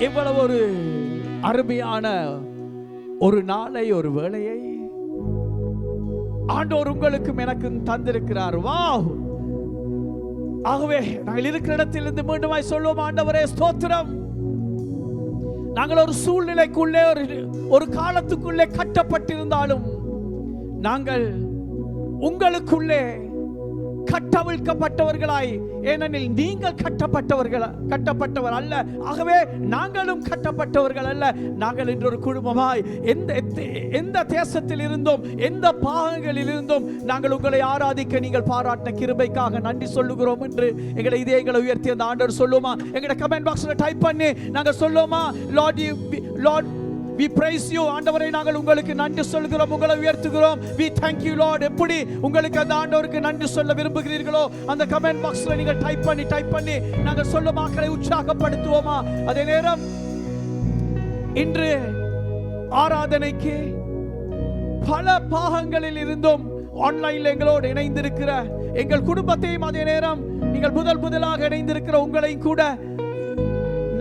இவ்வளவு ஒரு அருமையான ஒரு நாளை, ஒரு வேளையை ஆண்டவர் உங்களுக்கும் எனக்கும் தந்திருக்கிறார். வாவ்! ஆகவே நாங்கள் இருக்கிற இடத்திலிருந்து மீண்டுமாய் சொல்லுவோம், ஆண்டவரே ஸ்தோத்திரம். நாங்கள் ஒரு சூழ்நிலைக்குள்ளே, ஒரு காலத்துக்குள்ளே கட்டப்பட்டிருந்தாலும் நாங்கள் உங்களுக்குள்ளே கட்டவிழ்க்கப்பட்டவர்களாய், ஏனெனில் நீங்கள் கட்டப்பட்டவர் அல்ல. ஆகவே நாங்களும் கட்டப்பட்டவர்கள் அல்ல. நாங்கள் இன்று ஒரு குடும்பமாய் எந்த தேசத்தில் இருந்தோம், எந்த பாகங்களில் இருந்தோம், நாங்கள் உங்களை ஆராதிக்க நீங்கள் பாராட்டின கிருபைக்காக நன்றி சொல்லுகிறோம் என்று எங்களை இதயங்களை உயர்த்தி அந்த ஆண்டவர் சொல்லுமா? எங்களை கமெண்ட் பாக்ஸ்ல டைப் பண்ணி நாங்கள் சொல்லுமா, லார்ட் we praise you. ஆண்டவரே நாங்கள் உங்களுக்கு நன்றி சொல்கிறோம், உங்களை உயர்த்துகிறோம். we thank you Lord. எப்படி உங்களுக்கு அந்த ஆண்டவருக்கு நன்றி சொல்ல விரும்புகிறீர்களோ அந்த கமெண்ட் பாக்ஸ்ல நீங்கள் டைப் பண்ணி நாங்கள் சொல்ல மக்களை உற்சாகப்படுத்துவோமா? அதே நேரம் இன்று ஆராதனைக்கு பல பாகங்களில் இருந்தும் ஆன்லைன்ல எங்களோடு இணைந்திருக்கிற எங்கள் குடும்பத்தையும், அதே நேரம் நீங்கள் முதலாக இணைந்திருக்கிற உங்களையும் கூட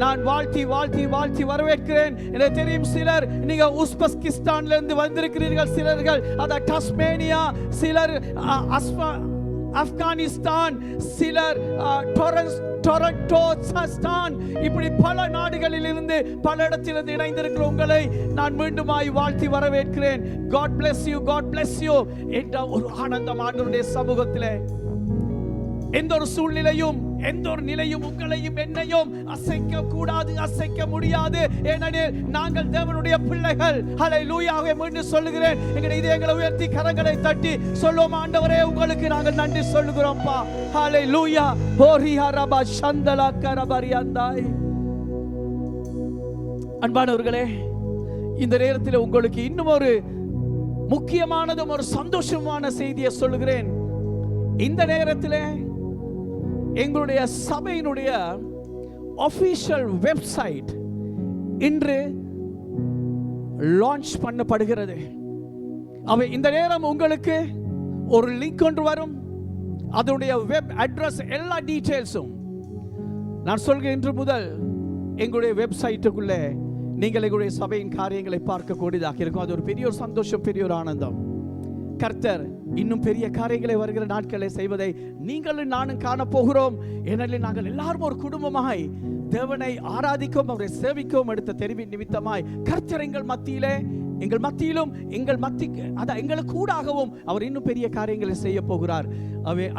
நான் வாழ்த்தி வரவேற்கிறேன். எனக்கு தெரியும் சிலர் நீங்க உஸ்பெகிஸ்தான்ல இருந்து வந்திருக்கிறீர்கள், சிலர்கள் அத டஸ்மேனியா, சிலர் ஆப்கானிஸ்தான், சிலர் டொரண்டோ, சஸ்தான், இப்படி பல நாடுகளில் இருந்து பல இடத்திலிருந்து இணைந்திருக்கிற உங்களை நான் மீண்டுமாய் வாழ்த்தி வரவேற்கிறேன். God bless you என்ற ஒரு ஆனந்தம் ஆண்டவருடைய சமூகத்திலே எந்த ஒரு சூழ்நிலையும், எந்த ஒரு நிலையும் உங்களையும் என்னையும் அசைக்க கூடாது, அசைக்க முடியாது. ஏனெனில் நாங்கள் தேவனுடைய பிள்ளைகள். ஹல்லேலூயாவை மீண்டும் சொல்லுகிறேன். எங்களை இதயங்களை உயர்த்தி கரங்களை தட்டி சொல்லுவோம், ஆண்டவரே உங்களுக்கு நாங்கள் நன்றி சொல்லுகிறோம்ப்பா. ஹல்லேலூயா. ஹோரியா ரபா சந்தலா கரபரியாந்தாய். அன்பானவர்களே, இந்த நேரத்தில் உங்களுக்கு இன்னும் ஒரு முக்கியமானதும் ஒரு சந்தோஷமான செய்தியை சொல்லுகிறேன். இந்த நேரத்தில் எங்களுடைய சபையினுடைய ஆபீஷியல் வெப்சைட் இன்று லான்ச் பண்ணப்படுகிறது. அவை இந்த நேரம் உங்களுக்கு ஒரு லிங்க் ஒன்று வரும். அதனுடைய வெப் அட்ரஸ், எல்லா டீடைல்ஸும் நான் சொல்கிறேன். இன்று முதல் எங்களுடைய வெப்சைட்டுக்குள்ளே நீங்கள் எங்களுடைய சபையின் காரியங்களை பார்க்கக்கூடியதாக இருக்கும். அது ஒரு பெரிய ஒரு சந்தோஷம், பெரிய ஒரு ஆனந்தம். கர்த்தர் இன்னும் பெரிய காரியங்களை வருகிற நாட்களை செய்வதை நீங்களும் நானும் காணப்போகிறோம். ஏனெனில் நாங்கள் எல்லாரும் ஒரு குடும்பமாய் தேவனை ஆராதிக்கவும் அவரை சேவிக்கவும் எடுத்த தெரிவின் நிமித்தமாய் கர்த்தர் எங்கள் மத்தியிலும் எங்களுக்கு கூடாகவும் அவர் இன்னும் பெரிய காரியங்களை செய்ய போகிறார்.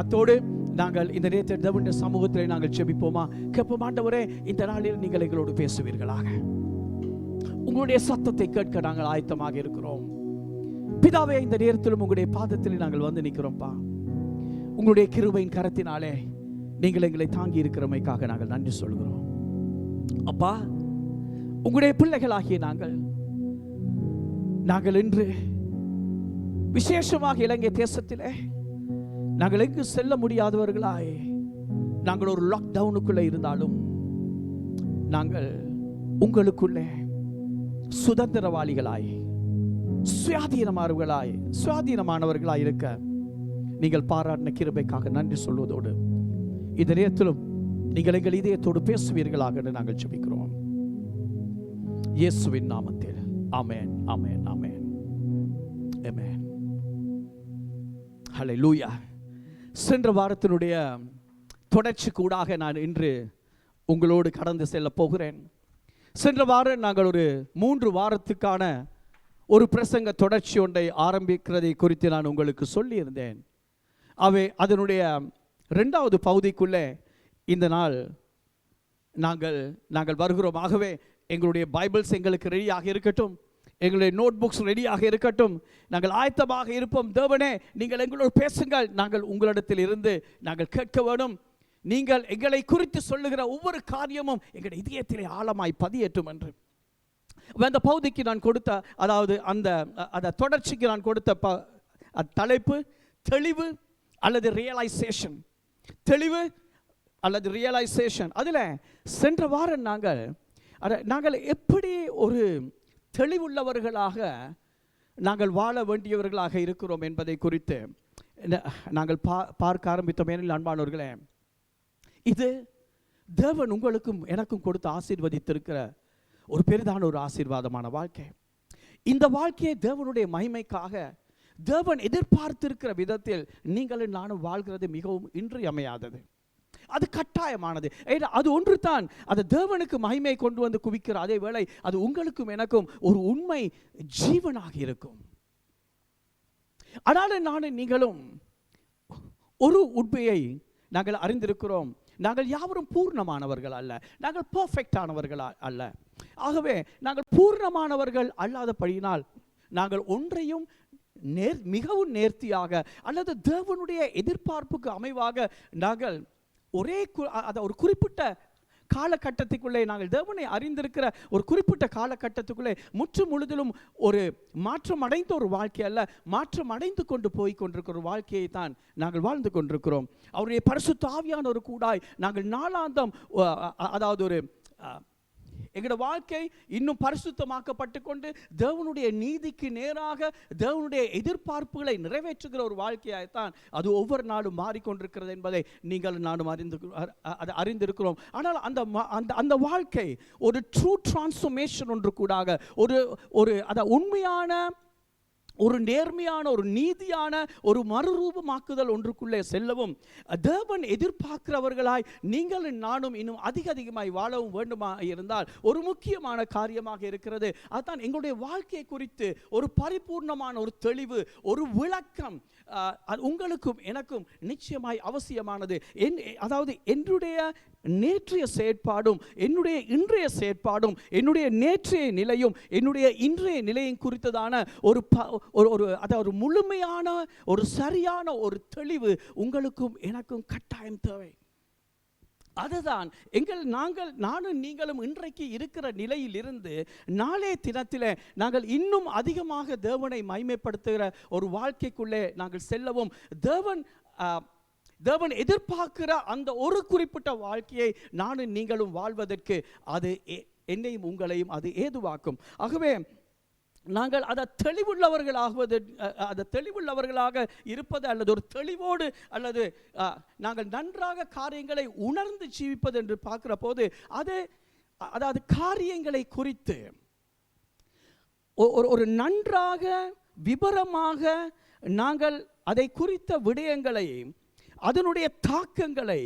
அத்தோடு நாங்கள் இந்த நேரத்தில் தேவனுடைய சமூகத்திலே நாங்கள் ஜெபிப்போமா? கேட்போம், ஆண்டவரே இந்த நாளில் நீங்கள் எங்களோடு பேசுவீர்களாக. உங்களுடைய சத்தத்தை கேட்க நாங்கள் ஆயத்தமாக இருக்கிறோம். பிதாவே, இந்த நேரத்திலும் உங்களுடைய பாதத்தில் நாங்கள் வந்து நிற்கிறோம்ப்பா. உங்களுடைய கிருபையின் கரத்தினாலே நீங்கள் எங்களை தாங்கி இருக்கிறமைக்காக நாங்கள் நன்றி சொல்கிறோம். அப்பா, உங்களுடைய பிள்ளைகளாகிய நாங்கள் இன்று விசேஷமாக இலங்கை தேசத்திலே நாங்கள் எங்கு செல்ல முடியாதவர்களாய் நாங்கள் ஒரு லாக்டவுனுக்குள்ளே இருந்தாலும் நாங்கள் உங்களுக்குள்ளே சுதந்திரவாளிகளாய் சுயாதீனமானவர்களாய் இருக்க நீங்கள் பாராட்டின கிருபைக்காக நன்றி சொல்வதோடு இந்த நேரத்திலும் நீங்கள் எங்கள் இதயத்தோடு பேசுவீர்களாக என்று நாங்கள் ஜெபிக்கிறோம். இயேசுவின் நாமத்தில் ஆமென், ஆமென், ஆமென், ஆமென். ஹல்லேலூயா. சென்ற வாரத்தினுடைய தொடர்ச்சி கூடாக நான் இன்று உங்களோடு கடந்து செல்ல போகிறேன். சென்ற வாரம் நாங்கள் ஒரு 3 வாரத்துக்கான ஒரு பிரசங்க தொடர்ச்சி ஒன்றை ஆரம்பிக்கிறதை குறித்து நான் உங்களுக்கு சொல்லியிருந்தேன். அதனுடைய 2வது பகுதிக்குள்ளே இந்த நாள் நாங்கள் வருகிறோம். ஆகவே எங்களுடைய பைபிள்ஸ் எங்களுக்கு ரெடியாக இருக்கட்டும், எங்களுடைய நோட் புக்ஸ் ரெடியாக இருக்கட்டும். நாங்கள் ஆயத்தமாக இருப்போம். தேவனே, நீங்கள் எங்களோடு பேசுங்கள். நாங்கள் உங்களிடத்தில் இருந்து நாங்கள் கேட்க வேணும். நீங்கள் எங்களை குறித்து சொல்லுகிற ஒவ்வொரு காரியமும் எங்களுடைய இதயத்திலே ஆழமாய் பதியேற்றும் என்று அந்த பகுதிக்கு நான் கொடுத்த, அதாவது அந்த தொடர்ச்சிக்கு நான் கொடுத்த தலைப்பு தெளிவு அல்லது ரியலைசேஷன். தெளிவு அல்லது ரியலைசேஷன். அதில் சென்ற வாரம் நாங்கள் எப்படி ஒரு தெளிவுள்ளவர்களாக நாங்கள் வாழ வேண்டியவர்களாக இருக்கிறோம் என்பதை குறித்து நாங்கள் பார்க்க ஆரம்பித்தோம். ஏனெனில் அன்பானவர்களே, இது தேவன் உங்களுக்கும் எனக்கும் கொடுத்து ஆசீர்வதித்திருக்கிற ஒரு பெரிதான ஒரு ஆசீர்வாதமான வாழ்க்கை. இந்த வாழ்க்கையை தேவனுடைய மகிமைக்காக தேவன் எதிர்பார்த்திருக்கிற விதத்தில் நீங்களும் நானும் வாழ்கிறது மிகவும் இன்றியமையாதது. அது கட்டாயமானது. அது ஒன்று தான் அது தேவனுக்கு மகிமை கொண்டு வந்து குவிக்கிற அதே வேளை அது உங்களுக்கும் எனக்கும் ஒரு உண்மை ஜீவனாக இருக்கும். ஆனாலும் நானும் நீங்களும் ஒரு உண்மையை நாங்கள் அறிந்திருக்கிறோம். நாங்கள் யாவரும் பூர்ணமானவர்கள் அல்ல, நாங்கள் பெர்ஃபெக்ட் ஆனவர்கள் அல்ல. ஆகவே நாங்கள் பூர்ணமானவர்கள் அல்லாதபடியினால் நாங்கள் ஒன்றையும் மிகவும் நேர்த்தியாக அல்லது தேவனுடைய எதிர்பார்ப்புக்கு அமைவாக நாங்கள் ஒரு குறிப்பிட்ட காலகட்டத்துக்குள்ளே நாங்கள் தேவனை அறிந்திருக்கிற ஒரு குறிப்பிட்ட காலகட்டத்துக்குள்ளே முற்று முழுதிலும் ஒரு மாற்றம் அடைந்த ஒரு வாழ்க்கை அல்ல, மாற்றம் அடைந்து கொண்டு போய் கொண்டிருக்கிற ஒரு வாழ்க்கையை தான் நாங்கள் வாழ்ந்து கொண்டிருக்கிறோம். அவருடைய பரிசுத்த ஆவியான ஒரு கூடாய் நாங்கள் நாளாந்தம் அதாவது ஒரு எங்களோட வாழ்க்கை இன்னும் பரிசுத்தமாக்கப்பட்டு கொண்டு தேவனுடைய நீதிக்கு நேராக தேவனுடைய எதிர்பார்ப்புகளை நிறைவேற்றுகிற ஒரு வாழ்க்கையாகத்தான் அது ஒவ்வொரு நாளும் மாறிக்கொண்டிருக்கிறது என்பதை நீங்கள் நானும் அறிந்திருக்கிறோம். ஆனால் அந்த வாழ்க்கை ஒரு ட்ரூ டிரான்ஸ்ஃபர்மேஷன் ஒன்று கூடாக ஒரு உண்மையான ஒரு நேர்மையான ஒரு நீதியான ஒரு மறுரூபமாக்குதல் ஒன்றுக்குள்ளே செல்லவும் தேவன் எதிர்பார்க்கிறவர்களாய் நீங்களும் நானும் இன்னும் அதிகமாய் வாழவும் வேண்டுமா இருந்தால் ஒரு முக்கியமான காரியமாக இருக்கிறது. அதுதான் எங்களுடைய வாழ்க்கையை குறித்து ஒரு பரிபூர்ணமான ஒரு தெளிவு, ஒரு விளக்கம் உங்களுக்கும் எனக்கும் நிச்சயமாய் அவசியமானது. அதாவது என்னுடைய நேற்றைய செயற்பாடும் என்னுடைய இன்றைய செயற்பாடும் என்னுடைய நேற்றைய நிலையும் என்னுடைய இன்றைய நிலையும் குறித்ததான ஒரு முழுமையான ஒரு சரியான ஒரு தெளிவு உங்களுக்கும் எனக்கும் கட்டாயம் தேவை. அதுதான் நானும் நீங்களும் இன்றைக்கு இருக்கிற நிலையில் இருந்து நாளைய தினத்தில் நாங்கள் இன்னும் அதிகமாக தேவனை மகிமைப்படுத்துகிற ஒரு வாழ்க்கைக்குள்ளே நாங்கள் செல்லவும் தேவன் எதிர்பார்க்கிற அந்த ஒரு குறிப்பிட்ட வாழ்க்கையை நானும் நீங்களும் வாழ்வதற்கு அது என்னையும் உங்களையும் அது ஏதுவாக்கும். ஆகவே நாங்கள் அதை தெளிவுள்ளவர்களாக இருப்பது அல்லது ஒரு தெளிவோடு அல்லது நாங்கள் நன்றாக காரியங்களை உணர்ந்து ஜீவிப்பது என்று பார்க்கிற போது அதாவது காரியங்களை குறித்து ஒரு நன்றாக விபரமாக நாங்கள் அதை குறித்த விடயங்களை, அதனுடைய தாக்கங்களை,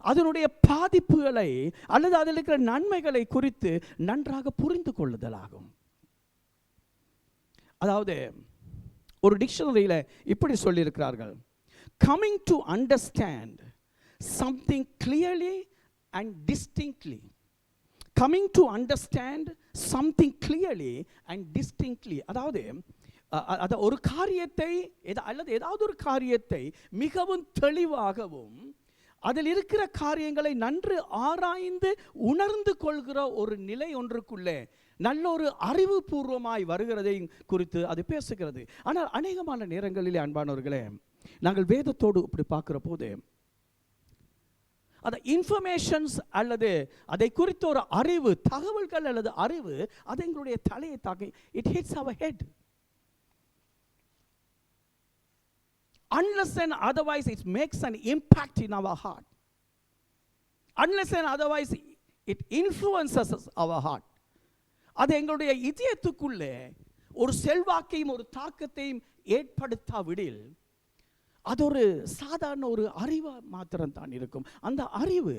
அதனுடைய பாதிப்புகளை அல்லது அதில் இருக்கிற நன்மைகளை குறித்து நன்றாக புரிந்து கொள்ளுதலாகும். அதாவது ஒரு டிக்ஷனரியில் இப்படி சொல்லியிருக்கிறார்கள், coming to understand something clearly and distinctly. Coming to understand something clearly and distinctly. அதாவது ஒரு காரியத்தை அல்லது ஏதாவது ஒரு காரியத்தை மிகவும் தெளிவாகவும் அதில் இருக்கிற காரியங்களை நன்று ஆராய்ந்து உணர்ந்து கொள்கிற ஒரு நிலை ஒன்றுக்குள்ளே நல்ல ஒரு அறிவுபூர்வமாய் வருகிறதை குறித்து அது பேசுகிறது. ஆனால் அநேகமான நேரங்களிலே அன்பானவர்களே, நாங்கள் வேதத்தோடு இப்படி பார்க்கிற போது அந்த இன்ஃபர்மேஷன்ஸ் அல்லது அதை குறித்த ஒரு அறிவு, தகவல்கள் அல்லது அறிவு அது எங்களுடைய தலையை தாக்கி it hits our head. Unless and otherwise it makes an impact in our heart. Unless and otherwise it influences our heart. அது எங்களுடைய இதயத்துக்குள்ளே ஒரு செல்வாக்கையும் ஒரு தாக்கத்தையும் ஏற்படுத்தாவிடில் அது ஒரு சாதாரண ஒரு அறிவு மாத்திரம் தான் இருக்கும். அந்த அறிவு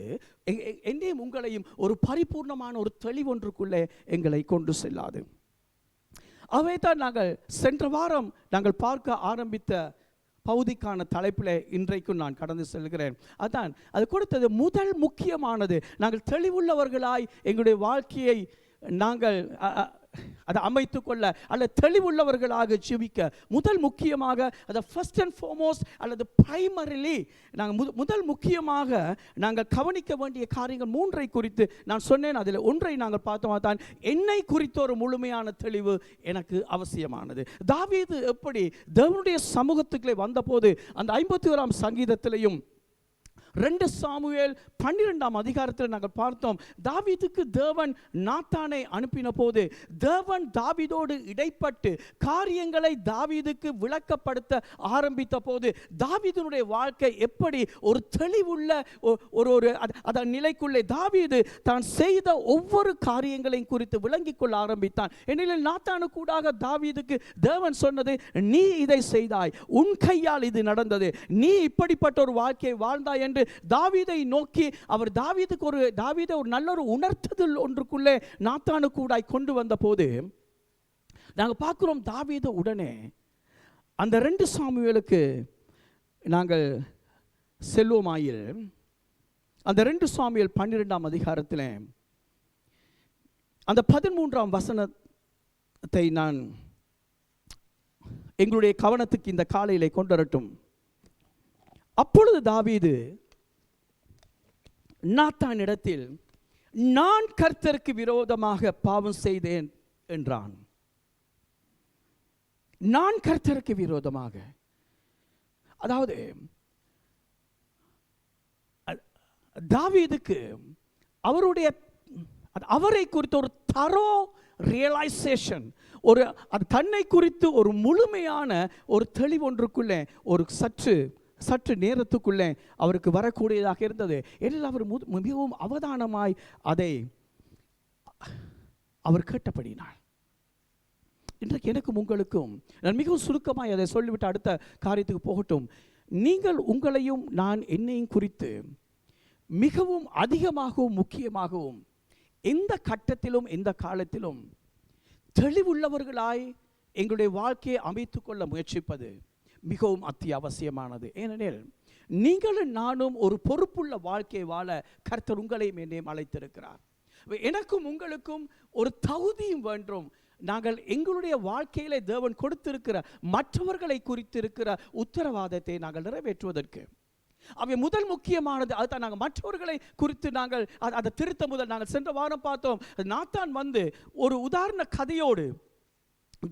என்னையும் உங்களையும் ஒரு பரிபூர்ணமான ஒரு தெளிவொன்றுக்குள்ளே எங்களை கொண்டு செல்லாது. அவை தான் நாங்கள் சென்ற வாரம் நாங்கள் பார்க்க ஆரம்பித்த பகுதிக்கான தலைப்பில் இன்றைக்கும் நான் கடந்து செல்கிறேன். அதான் அது கொடுத்தது முதல் முக்கியமானது. நாங்கள் தெளிவுள்ளவர்களாய் எங்களுடைய வாழ்க்கையை நாங்கள் அதை அமைத்துக்கொள்ள அல்லது தெளிவுள்ளவர்களாக ஜீவிக்க முதல் முக்கியமாக அதை ஃபர்ஸ்ட் அண்ட் ஃபார்மோஸ்ட் அல்லது பிரைமரிலி நாங்கள் முதல் முக்கியமாக நாங்கள் கவனிக்க வேண்டிய காரியங்கள் மூன்றை குறித்து நான் சொன்னேன். அதில் ஒன்றை நாங்கள் பார்த்தோம், தான் என்னை குறித்த ஒரு முழுமையான தெளிவு எனக்கு அவசியமானது. தாவீது எப்படி தேவனுடைய சமூகத்துக்குள்ளே வந்தபோது அந்த 51ஆம் சங்கீதத்திலையும் 2 சாமுவேல் 12ஆம் அதிகாரத்தில் நாங்கள் பார்த்தோம், தாவீதுக்கு தேவன் நாத்தானை அனுப்பின போது தேவன் தாவீதோடு இடைப்பட்டு காரியங்களை தாவீதுக்கு விளக்கப்படுத்த ஆரம்பித்த போது தாவீதினுடைய வாழ்க்கை எப்படி ஒரு தெளிவுள்ள ஒரு நிலைக்குள்ளே தாவீது தான் செய்த ஒவ்வொரு காரியங்களையும் குறித்து விளங்கிக் கொள்ள ஆரம்பித்தான். ஏனெனில் நாத்தானுக்கூடாக தாவீதுக்கு தேவன் சொன்னது, நீ இதை செய்தாய், உன் கையால் இது நடந்தது, நீ இப்படிப்பட்ட ஒரு வாழ்க்கையை வாழ்ந்தாய் என்று தாவீதை நோக்கி அவர் தாவீதை ஒரு நல்ல ஒரு உணர்த்துதல் ஒன்றுக்குள்ளே நாத்தானுக்கூடாய் கொண்டு வந்த போது நாங்கள் பார்க்கிறோம், தாவீது உடனே அந்த 2 சாமுவேலுக்கு நாங்கள் செல்வோமாயில் அந்த 2 சாமுவேல் 12ஆம் அதிகாரத்தில் அந்த 13ஆம் வசனத்தை நான் எங்களுடைய கவனத்துக்கு இந்த காலையிலே கொண்டு வரட்டும். அப்பொழுது தாவீது நாத்தானிடத்தில், நான் கர்த்தருக்கு விரோதமாக பாவம் செய்தேன் என்றான். நான் கர்த்தருக்கு விரோதமாக, அதாவது தாவீதுக்கு அவரை குறித்து ஒரு தரோ ரியலைசேஷன், ஒரு தன்னை குறித்து ஒரு முழுமையான ஒரு தெளிவு ஒன்றுக்குள்ளே ஒரு சற்று நேரத்துக்குள்ளே அவருக்கு வரக்கூடியதாக இருந்தது. எல்லாம் அவர் மிகவும் அவதானமாய் அதை அவர் கேட்டபடினார். இன்றைக்கு எனக்கும் உங்களுக்கும் நான் மிகவும் சுருக்கமாய் அதை சொல்லிவிட்டு அடுத்த காரியத்துக்கு போகட்டும். நீங்கள் உங்களையும் நான் என்னையும் குறித்து மிகவும் அதிகமாகவும் முக்கியமாகவும் எந்த கட்டத்திலும் எந்த காலத்திலும் தெளிவுள்ளவர்களாய் எங்களுடைய வாழ்க்கையை அமைத்துக் கொள்ள முயற்சிப்பது மிகவும் அத்தியாவசியமானது. ஏனெனில் நீங்களும் நானும் ஒரு பொறுப்புள்ள வாழ்க்கையை வாழ கர்த்தர் உங்களையும் என்னையும் அழைத்திருக்கிறார். எனக்கும் உங்களுக்கும் ஒரு தகுதியும் வேண்டும். நாங்கள் எங்களுடைய வாழ்க்கையிலே தேவன் கொடுத்திருக்கிற மற்றவர்களை குறித்திருக்கிற உத்தரவாதத்தை நாங்கள் நிறைவேற்றுவதற்கு அவை முதல் முக்கியமானது. அதுதான் நாங்கள் மற்றவர்களை குறித்து நாங்கள் அதை திருத்த முதல் நாங்கள் சென்ற வாரம் பார்த்தோம். நாத்தான் வந்து ஒரு உதாரண கதையோடு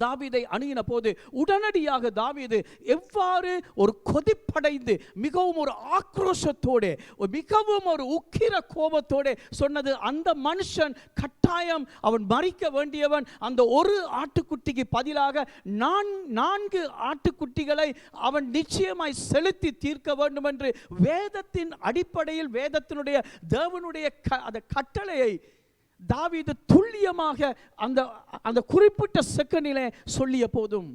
தாவீதை அணுகின போது உடனடியாக தாவீது எவ்வாறு ஒரு கொதிப்படைந்து மிகவும் ஒரு ஆக்ரோஷத்தோடு மிகவும் ஒரு உக்கிர கோபத்தோடு சொன்னது, அந்த மனுஷன் கட்டாயம் அவன் மரிக்க வேண்டியவன், அந்த ஒரு ஆட்டுக்குட்டிக்கு பதிலாக 4 ஆட்டுக்குட்டிகளை அவன் நிச்சயமாய் செலுத்தி தீர்க்க வேண்டும் என்று வேதத்தின் அடிப்படையில் வேதத்தினுடைய தேவனுடைய அந்த கட்டளையை தாவீது துல்லியமாக அந்த குறிப்பிட்ட செகண்டிலே சொல்லிய போதும்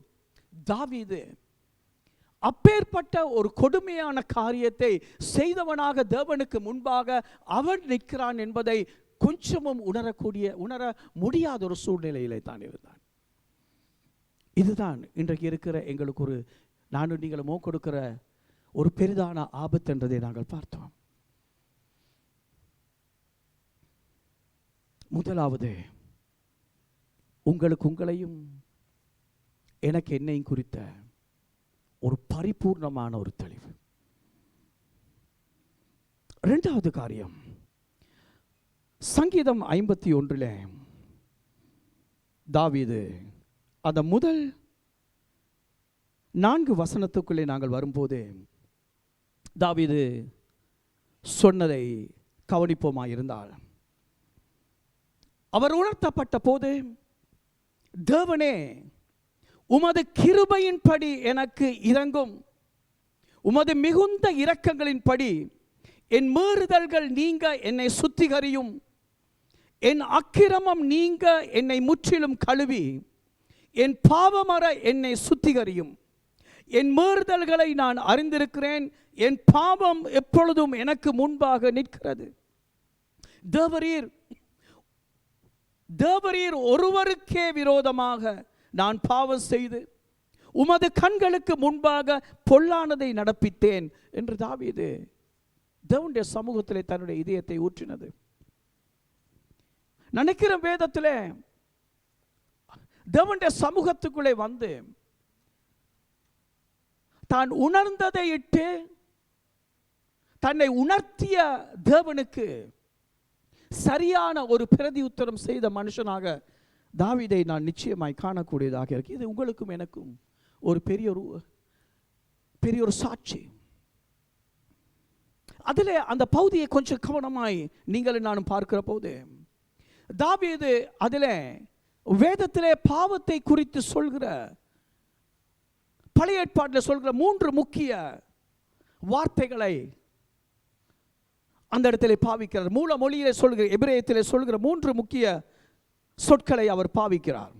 தாவீது அப்பேற்பட்ட ஒரு கொடுமையான காரியத்தை செய்தவனாக தேவனுக்கு முன்பாக அவன் நிற்கிறான் என்பதை கொஞ்சமும் உணர முடியாத ஒரு சூழ்நிலையிலே தான் இருந்தான். இதுதான் இன்றைக்கு இருக்கிற எங்களுக்கு ஒரு நானும் நீங்களும் கொடுக்கிற ஒரு பெரிதான ஆபத்து என்றதை நாங்கள் பார்த்தோம். முதலாவது, உங்களையும் எனக்கு என்னையும் குறித்த ஒரு பரிபூர்ணமான ஒரு தெளிவு. இரண்டாவது காரியம், சங்கீதம் 51 தாவீது அந்த முதல் 4 வசனத்துக்குள்ளே நாங்கள் வரும்போது தாவீது சொன்னதை கவனிப்போமாயிருந்தால், அவர் உணர்த்தப்பட்ட போது, தேவனே உமது கிருபையின்படி எனக்கு இரங்கும், உமது மிகுந்த இரக்கங்களின்படி என் மீறுதல்கள் நீங்க என்னை சுத்திகரியும், என் அக்கிரமம் நீங்க என்னை முற்றிலும் கழுவி என் பாவமற என்னை சுத்திகரியும், என் மீறுதல்களை நான் அறிந்திருக்கிறேன், என் பாவம் எப்பொழுதும் எனக்கு முன்பாக நிற்கிறது. தேவரீர் ஒருவருக்கே விரோதமாக நான் பாவம் செய்து உமது கண்களுக்கு முன்பாக பொல்லானதை நடப்பித்தேன் என்று தாவீது தேவனுடைய சமூகத்திலே தன்னுடைய இதயத்தை ஊற்றினது. நினைக்கிற வேதத்திலே தேவனுடைய சமூகத்துக்குள்ளே வந்து தான் உணர்ந்ததை இட்டு தன்னை உணர்த்திய தேவனுக்கு சரியான ஒரு பிரதி உத்தரம் செய்த மனுஷனாக தாவீதை நான் நிச்சயமாய் காணக்கூடியதாக இருக்கு. இது உங்களுக்கும் எனக்கும் ஒரு பெரிய ஒரு சாட்சி. அதில் அந்த பகுதியை கொஞ்சம் கவனமாய் நீங்களும் நானும் பார்க்கிற போது, தாவீது அதில் வேதத்திலே பாவத்தை குறித்து சொல்கிற, பழைய ஏற்பாட்டில் சொல்கிற 3 முக்கிய வார்த்தைகளை அந்த இடத்திலே பாவிக்கிறார். மூல மொழியிலே சொல்கிற, எபிரேயத்திலே சொல்கிற 3 முக்கிய சொற்களை அவர் பாவிக்கிறார்.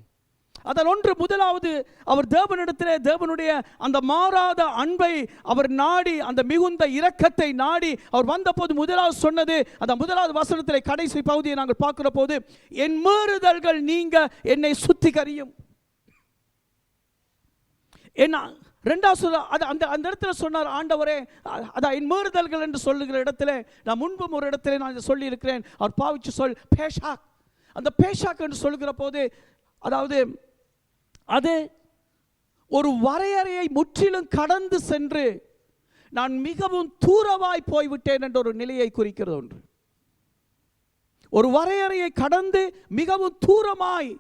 அதில் ஒன்று, முதலாவது அவர் தேவனிடத்திலே தேவனுடைய அந்த மாறாத அன்பை அவர் நாடி, அந்த மிகுந்த இரக்கத்தை நாடி அவர் வந்தபோது முதலாவது சொன்னது, அந்த முதலாவது வசனத்திலே கடைசி பகுதியை நாங்கள் பார்க்கிற போது, என் மீறுதல்கள் நீங்க என்னை சுத்திகரியும். என்ன ரெண்டாவது அந்த இடத்துல சொன்னார், ஆண்டவரே, அதான் என் மீறுதல்கள் என்று சொல்லுகிற இடத்துல, நான் முன்பும் ஒரு இடத்துல நான் சொல்லி இருக்கிறேன், அவர் பாவிச்சு சொல் பேஷாக். அந்த பேஷாக் என்று சொல்லுகிற போது, அதாவது அது ஒரு வரையறையை முற்றிலும் கடந்து சென்று நான் மிகவும் தூரமாய் போய்விட்டேன் என்ற ஒரு நிலையை குறிக்கிறது. ஒன்று, ஒரு வரையறையை கடந்து மிகவும் தூரமாய்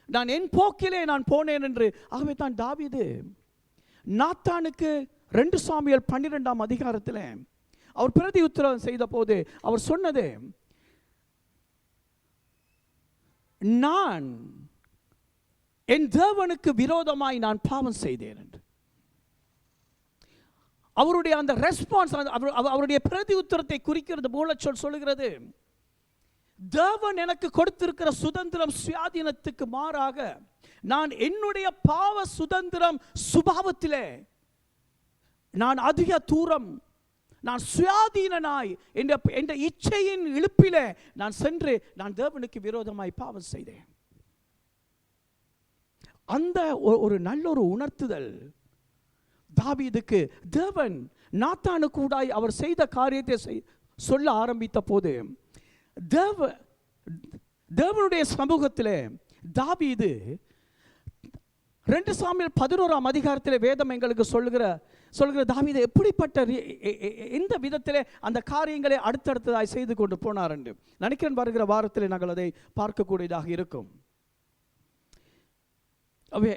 நான் என் போக்கிலே நான் போனேன் என்று. ஆகவே தான் தாவீது நாத்தானுக்கு 2 சாமுவேல் 12ஆம் அதிகாரத்தில் அவர் பிரதி உத்தரவு செய்த போது அவர் சொன்னது, நான் என் தேவனுக்கு விரோதமாய் நான் பாவம் செய்தேன் என்று. அவருடைய அந்த ரெஸ்பான்ஸ், அவருடைய பிரதி உத்தரத்தை குறிக்கிறது மூலச்சொல் சொல்லுகிறது, தேவன் எனக்கு கொடுத்திருக்கிற சுதந்திரம் சுயாதீனத்துக்கு மாறாக நான் என்னுடைய பாவ சுதந்திரம் சுபாவத்திலே நான் அதிக தூரம், நான் சுயாதீனனாய் என்ற இச்சையின் இழுப்பிலே நான் சென்று நான் தேவனுக்கு விரோதமாய் பாவம் செய்தேன். அந்த ஒரு நல்ல ஒரு உணர்த்துதல் தாவீதுக்கு தேவன் நாத்தானுக்கு கூடாய் அவர் செய்த காரியத்தை சொல்ல ஆரம்பித்த போது, தேவனுடைய சமூகத்தில் தாவீது 2 சாமுவேல் 11ஆம் அதிகாரத்தில் வேதம் எங்களுக்கு சொல்லுகிற தாவீது எப்படிப்பட்ட எந்த விதத்தில் அந்த காரியங்களை அடுத்தடுத்ததாய் செய்து கொண்டு போனார் என்று நினைக்கிறேன். வருகிற வாரத்தில் நாங்கள் அதை பார்க்கக்கூடியதாக இருக்கும். அவே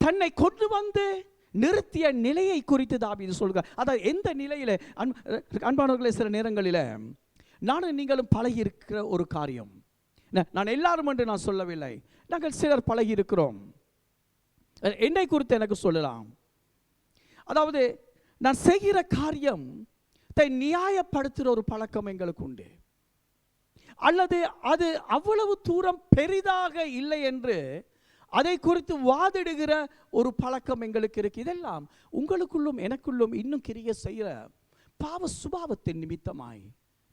தன்னை கொண்டு வந்து நிறுத்திய நிலையை குறித்து தாவீது சொல்கிறார். அதாவது எந்த நிலையில், அன்பானவர்களே, சில நேரங்களில் நானும் நீங்களும் பழகி இருக்கிற ஒரு காரியம், நான் எல்லாரும் என்று நான் சொல்லவில்லை, நாங்கள் சிலர் பழகி இருக்கிறோம். என்னை குறித்து எனக்கு சொல்லலாம். அதாவது நான் செய்கிற காரியம் நியாயப்படுத்துகிற ஒரு பழக்கம் எங்களுக்கு உண்டு, அல்லது அது அவ்வளவு தூரம் பெரிதாக இல்லை என்று அதை குறித்து வாதிடுகிற ஒரு பழக்கம் எங்களுக்கு இருக்கு. இதெல்லாம் உங்களுக்குள்ளும் எனக்குள்ளும் இன்னும் கிரியை செய்கிற பாவ சுபாவத்தின் நிமித்தமாய்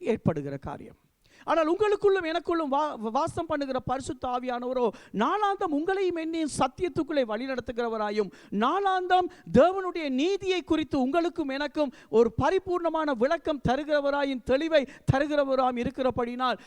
ஏற்படுகிற காரியம். ஆனால் உங்களுக்குள்ளும் எனக்குள்ளும் வாசம் பண்ணுகிற பரிசுத்த ஆவியானவரோ நாளாந்தம் உங்களையும் என்னையும் சத்தியத்துக்குள்ளே வழிநடத்துகிறவராயும், நாளாந்தம் தேவனுடைய நீதியை குறித்து உங்களுக்கும் எனக்கும் ஒரு பரிபூர்ணமான விளக்கம் தருகிறவராயும் தெளிவை தருகிறவராயும் இருக்கிறபடினால்,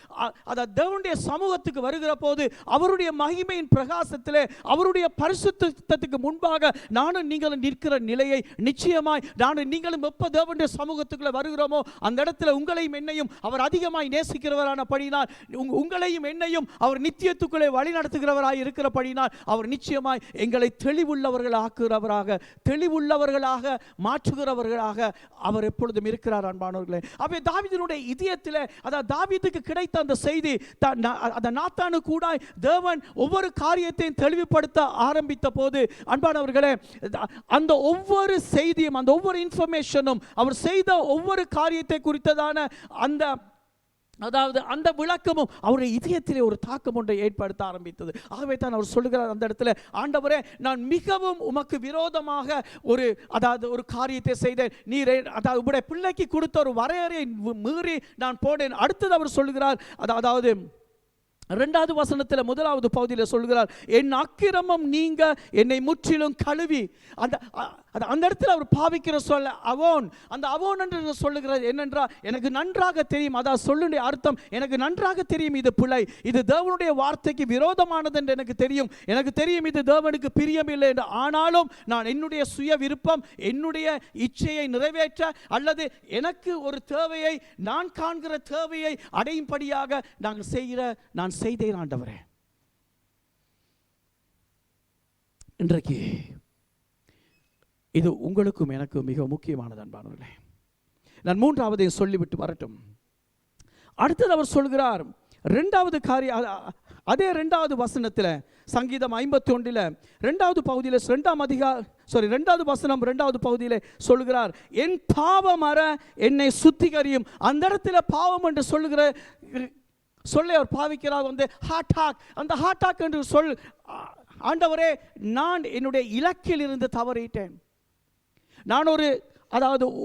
அதை தேவனுடைய சமூகத்துக்கு வருகிற போது அவருடைய மகிமையின் பிரகாசத்திலே அவருடைய பரிசுத்தத்துக்கு முன்பாக நானும் நீங்களும் நிற்கிற நிலையை நிச்சயமாய் நானும் நீங்களும் எப்ப தேவனுடைய சமூகத்துக்குள்ளே வருகிறோமோ அந்த இடத்துல உங்களையும் என்னையும் அவர் அதிகமாய் நேசிக்கிறவர் படினால், உங்களையும் என்னையும் அவர் நித்தியத்துக்குள்ளே வழி நடத்துகிறவராய் இருக்கிறபடினால் அவர் நிச்சயமாய் எங்களை தெளிவுள்ளவர்கள் ஆக்குகிறவராக, தெளிவுள்ளவர்களாக மாற்றுகிறவர்களாக அவர் எப்பொழுதும் இருக்கிறார். அன்பானவர்களே, அவை தாவீதினுடைய இதயத்தில், அதாவது தாவீதுக்கு கிடைத்த அந்த செய்தி, அந்த நாத்தானு கூட தேவன் ஒவ்வொரு காரியத்தையும் தெளிவுபடுத்த ஆரம்பித்த போது, அன்பானவர்களே, அந்த ஒவ்வொரு செய்தியும், அந்த ஒவ்வொரு இன்ஃபர்மேஷனும், அவர் செய்த ஒவ்வொரு காரியத்தை குறித்ததான அந்த விளக்கமும் அவருடைய இதயத்திலே ஒரு தாக்கம் ஒன்றை ஏற்படுத்த ஆரம்பித்தது. ஆகவே தான் அவர் சொல்லுகிறார் அந்த இடத்துல, ஆண்டவரே, நான் மிகவும் உமக்கு விரோதமாக ஒரு காரியத்தை செய்தேன், நீர் அதாவது உங்களுடைய பிள்ளைக்கு கொடுத்த ஒரு வரையறையை மீறி நான் போனேன். அடுத்தது அவர் சொல்லுகிறார், அதாவது 2வது வசனத்தில் 1வது பகுதியில் சொல்கிறார், என் அக்கிரமம் நீங்க என்னை முற்றிலும் கழுவி. அந்த இடத்துல அவர் பாவிக்கிற சொல்ல அவோன், அந்த அவோன் என்று சொல்லுகிறது என்னென்றால், எனக்கு நன்றாக தெரியும், அதாவது சொல்லுடைய அர்த்தம், எனக்கு நன்றாக தெரியும் இது பிழை, இது தேவனுடைய வார்த்தைக்கு விரோதமானது என்று எனக்கு தெரியும், இது தேவனுக்கு பிரியமில்லை என்று. ஆனாலும் நான் என்னுடைய சுய விருப்பம், என்னுடைய இச்சையை நிறைவேற்ற, அல்லது எனக்கு ஒரு தேவையை, நான் காண்கிற தேவையை அடையும்படியாக நான் செய்தேன் ஆண்டவரே. இன்றைக்கு இது உங்களுக்கும் எனக்கு மிக முக்கியமானது அன்பானவர்களே. நான் மூன்றாவதையும் சொல்லிவிட்டு வரட்டும். அடுத்தது அவர் சொல்கிறார், இரண்டாவது காரியம், அதே இரண்டாவது வசனத்தில், சங்கீதம் 51 இரண்டாவது பகுதியில், இரண்டாவது வசனம் இரண்டாவது பகுதியில் சொல்கிறார், என் பாவம் அற என்னை சுத்திகரியும். அந்த இடத்துல பாவம் என்று சொல்லுகிற சொல்லை அவர் பாவிக்கிறார். அந்த ஹாட்டாக் என்று சொல், ஆண்டவரே நான் என்னுடைய இலக்கில் இருந்து தவறிட்டேன், நான்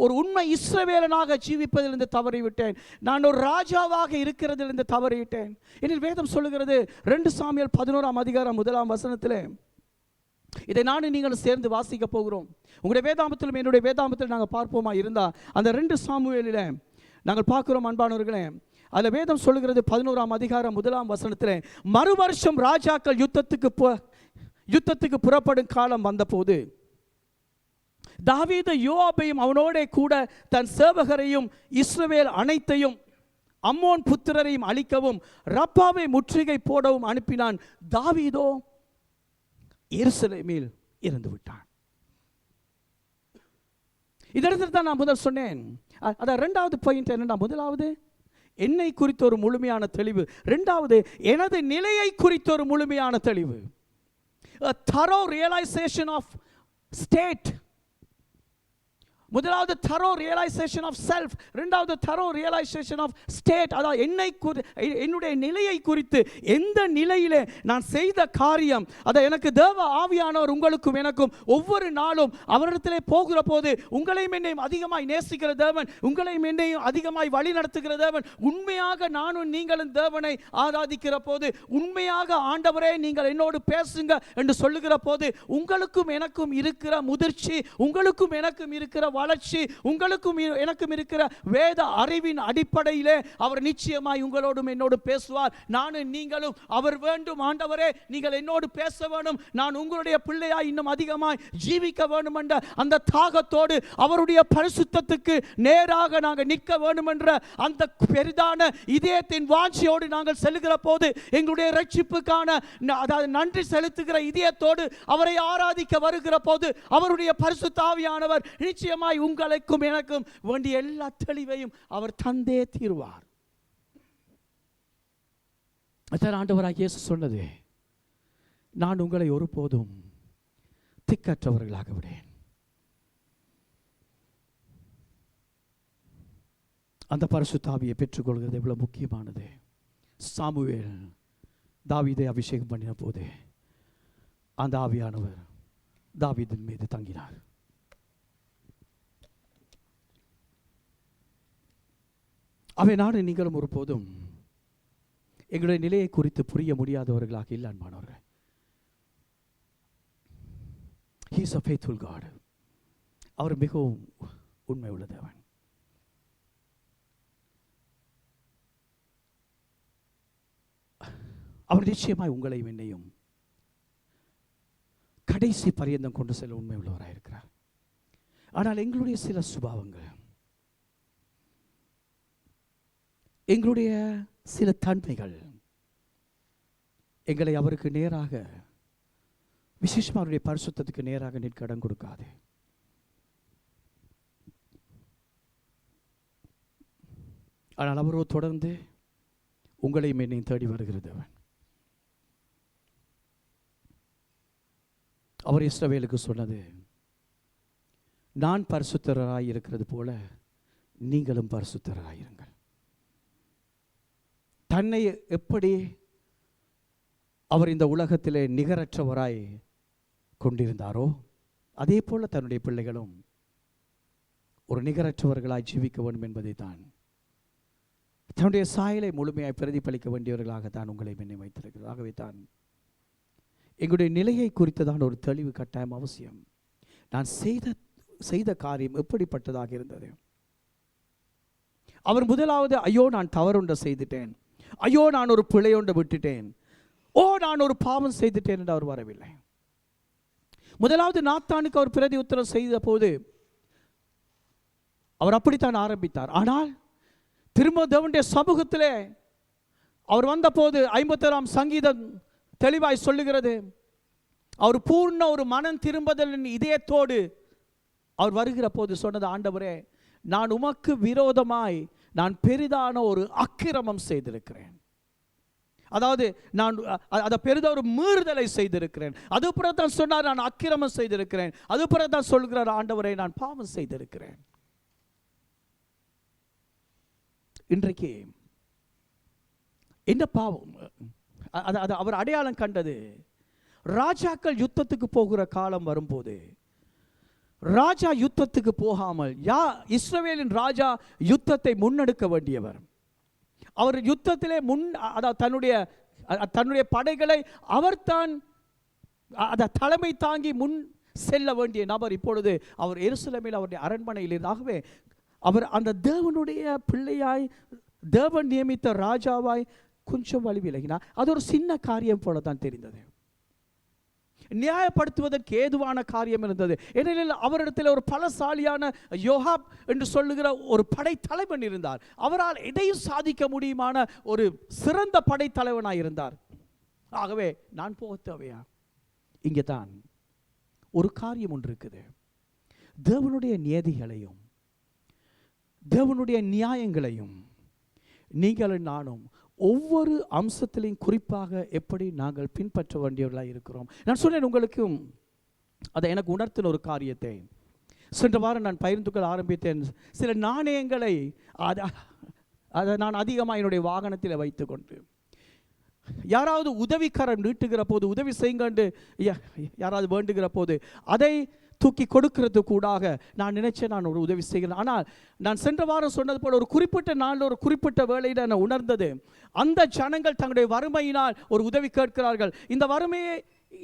ஒரு உண்மை இஸ்ரவேலனாக ஜீவிப்பதிலிருந்து தவறிவிட்டேன், நான் ஒரு ராஜாவாக இருக்கிறதிலிருந்து தவறிவிட்டேன். எனில் வேதம் சொல்லுகிறது 2 சாமுவேல் 11ஆம் அதிகாரம் 1ஆம் வசனத்தில், இதை நானும் நீங்களும் சேர்ந்து வாசிக்க போகிறோம். உங்களுடைய வேதாமத்திலும் என்னுடைய வேதாமத்திலும் நாங்கள் பார்ப்போமா இருந்தால், அந்த 2 சாமுவேலில் நாங்கள் பார்க்கிறோம் அன்பானவர்களே. அதில் வேதம் சொல்லுகிறது 11ஆம் அதிகாரம் 1ஆம் வசனத்தில், மறு வருஷம் ராஜாக்கள் யுத்தத்துக்கு புறப்படும் காலம் வந்தபோது தாவீது யோவாபையும் அவனோட கூட தன் சேவகரையும் இஸ்ரவேல் அனைத்தையும் அம்மோன் புத்திரரையும் அழிக்கவும் ரப்பாவை முற்றுகை போடவும் அனுப்பினான். தாவீதோ எருசலேமில் இறந்து விட்டான். இதற்கு தான் நான் முதல் சொன்னேன். அதான் இரண்டாவது பாயிண்ட் என்னன்னா, முதலாவது என்னை குறித்த ஒரு முழுமையான தெளிவு, இரண்டாவது எனது நிலையை குறித்த ஒரு முழுமையான தெளிவு. A thorough realization of state. முதலாவது thorough realization of self, இரண்டாவது thorough realization of state. அதாவது என்னுடைய நிலையை குறித்து, எந்த நிலையிலே நான் செய்த காரியம், எனக்கு தேவ ஆவியானவர் உங்களுக்கும் எனக்கும் ஒவ்வொரு நாளும் அவரிடத்திலே போகிற போது, உங்களையும் என்னையும் அதிகமாய் நேசிக்கிற தேவன், உங்களையும் என்னையும் அதிகமாய் வழி நடத்துகிற தேவன், உண்மையாக நானும் நீங்களும் தேவனை ஆராதிக்கிற போது, உண்மையாக ஆண்டவரே நீங்கள் என்னோடு பேசுங்க என்று சொல்லுகிற போது, உங்களுக்கும் எனக்கும் இருக்கிற முதிர்ச்சி, உங்களுக்கும் எனக்கும் இருக்கிற வளர்ச்சி, உங்களுக்கும் எனக்கும் இருக்கிற வேத அறிவின் அடிப்படையிலே அவர் நிச்சயமாய் உங்களோடும் என்னோடு பேசுவார். நானும் நீங்களும் அவர் வேண்டும் ஆண்டவரே நீங்கள் என்னோடு பேச வேண்டும், நான் உங்களுடைய பிள்ளையாய் இன்னும் அதிகமாய் ஜீவிக்க வேண்டும் என்ற அந்த தாகத்தோடு அவருடைய பரிசுத்தத்துக்கு நேராக நாங்கள் நிற்க வேண்டும் என்ற அந்த பெரிதான இதயத்தின் வாஞ்சியோடு நாங்கள் செல்லுகிற போது, எங்களுடைய ரட்சிப்புக்கான நன்றி செலுத்துகிற இதயத்தோடு அவரை ஆராதிக்க வருகிற போது, அவருடைய பரிசுத்த ஆவியானவர் நிச்சயமாய் உங்களுக்கும் எனக்கும் வேண்டிய எல்லா தெளிவையும் அவர் தந்தே தீர்வார். அதான் ஆண்டவராகிய இயேசு சொன்னது, நான் உங்களை ஒருபோதும் திக்கற்றவர்களாக விடேன். அந்த பரிசுத்த ஆவியை பெற்றுக்கொள்கிறது எவ்வளவு முக்கியமானது. சாமுவேல் தாவீதை அபிஷேகம் பண்ணின போது அந்த ஆவியானவர் தாவீதின் மீது தங்கினார். அவை நானும் நீங்களும் ஒருபோதும் எங்களுடைய நிலையை குறித்து புரிய முடியாதவர்களாக இல்லை அன்பானவர்கள். He is a faithful God. அவர் மிகவும் உண்மை உள்ள தேவன். அவர் நிச்சயமாய் உங்களையும் என்னையும் கடைசி பரியந்தம் கொண்டு செல்ல உண்மை உள்ளவராக இருக்கிறார். ஆனால் எங்களுடைய சில சுபாவங்கள், எங்களுடைய சில தன்மைகள் எங்களை அவருக்கு நேராக, விசேஷமாக அவருடைய பரிசுத்தத்துக்கு நேராக நிற்க இடம் கொடுக்காது. ஆனால் அவரோ தொடர்ந்து உங்களையும் என்னையும் தேடி வருகிறது. அவர் இஸ்ரவேலுக்கு சொன்னது, நான் பரிசுத்தராய் இருக்கிறது போல நீங்களும் பரிசுத்தராயிருங்கள். தன்னை எப்படி அவர் இந்த உலகத்திலே நிகரற்றவராய் கொண்டிருந்தாரோ அதே போல தன்னுடைய பிள்ளைகளும் ஒரு நிகரற்றவர்களாய் ஜீவிக்க வேண்டும் என்பதை தான், தன்னுடைய சாயலை முழுமையாய் பிரதிபலிக்க வேண்டியவர்களாக தான் உங்களை என்னை வைத்திருக்கிறது. ஆகவே தான் எங்களுடைய நிலையை குறித்ததான ஒரு தெளிவு கட்டாயம் அவசியம். நான் செய்த காரியம் எப்படிப்பட்டதாக இருந்தது? அவர் முதலாவது, ஐயோ நான் தவறொன்றை செய்துட்டேன், ஐயோ நான் ஒரு பிழையொன்றை விட்டுட்டேன், நான் ஒரு பாவம் செய்துட்டேன் என்று அவர் வரவில்லை. முதலாவது நாத்தானுக்கு அவர் பிரதி உத்தரவு செய்த போது அவர் அப்படித்தான் ஆரம்பித்தார். ஆனால் திரும்ப தேவனுடைய சமூகத்திலே அவர் வந்த போது 51ஆம் சங்கீதம் தெளிவாய் சொல்லுகிறது, அவர் பூர்ண ஒரு மனம் திரும்புதலின் இதயத்தோடு அவர் வருகிற போது சொன்னது, ஆண்டவரே நான் உமக்கு விரோதமாய் நான் பெரிதான ஒரு அக்கிரமம் செய்திருக்கிறேன். அதாவது நான் அதை பெரித ஒரு மீறுதலை செய்திருக்கிறேன். அது பிறகுதான் சொன்னார், நான் அக்கிரமம் செய்திருக்கிறேன். அது பிறகுதான் சொல்கிறார், ஆண்டவரை நான் பாவம் செய்திருக்கிறேன். இன்றைக்கு என்ன பாவம்? அவர் அடையாளம் கண்டது, ராஜாக்கள் யுத்தத்துக்கு போகிற காலம் வரும்போது ராஜா யுத்தத்துக்கு போகாமல், இஸ்ரவேலின் ராஜா யுத்தத்தை முன்னெடுக்க வேண்டியவர். அவர் யுத்தத்திலே தன்னுடைய படைகளை அவர் தான் தலைமை தாங்கி முன் செல்ல வேண்டிய நபர். இப்பொழுது அவர் எருசலேமில் அவருடைய அரண்மனையில் இருந்தாகவே அவர் அந்த தேவனுடைய பிள்ளையாய், தேவன் நியமித்த ராஜாவாய் கொஞ்சம் வழி விலகினார். அது ஒரு சின்ன காரியம் போல தான் தெரிந்தது. நியாயப்படுத்துவதற்கு ஏதுவான காரியம் இருந்தது. ஏனெனில் அவரிடத்தில் ஒரு பலசாலியான யோகாப் என்று சொல்லுகிற ஒரு படைத்தலைவன் இருந்தார். அவரால் எதையும் சாதிக்க முடியுமான ஒரு சிறந்த படைத்தலைவனாய் இருந்தார். ஆகவே நான் போக தேவையா? இங்கே தான் ஒரு காரியம் ஒன்று இருக்குது. தேவனுடைய நியதிகளையும் தேவனுடைய நியாயங்களையும் நீங்களும் நானும் ஒவ்வொரு அம்சத்திலையும் குறிப்பாக எப்படி நாங்கள் பின்பற்ற வேண்டியவர்களாக இருக்கிறோம். நான் சொன்னேன் உங்களுக்கும் அதை எனக்கு உணர்த்தின ஒரு காரியத்தை சென்ற வாரம் நான் பகிர்ந்து கொள்ள ஆரம்பித்தேன். சில நாணயங்களை அதை நான் அதிகமாக என்னுடைய வாகனத்தில் வைத்துக்கொண்டு யாராவது உதவிக்கரம் நீட்டுகிற போது, உதவி செய்யுங்கண்டு யாராவது வேண்டுகிற போது அதை தூக்கி கொடுக்கிறது கூடாக நான் நினைச்சேன் நான் ஒரு உதவி செய்கிறேன். ஆனால் நான் சென்ற வாரம் சொன்னது போல ஒரு குறிப்பிட்ட நாளில் ஒரு குறிப்பிட்ட வேளையில் நான் உணர்ந்தது, அந்த ஜனங்கள் தங்களுடைய வறுமையினால் ஒரு உதவி கேட்கிறார்கள். இந்த வறுமையை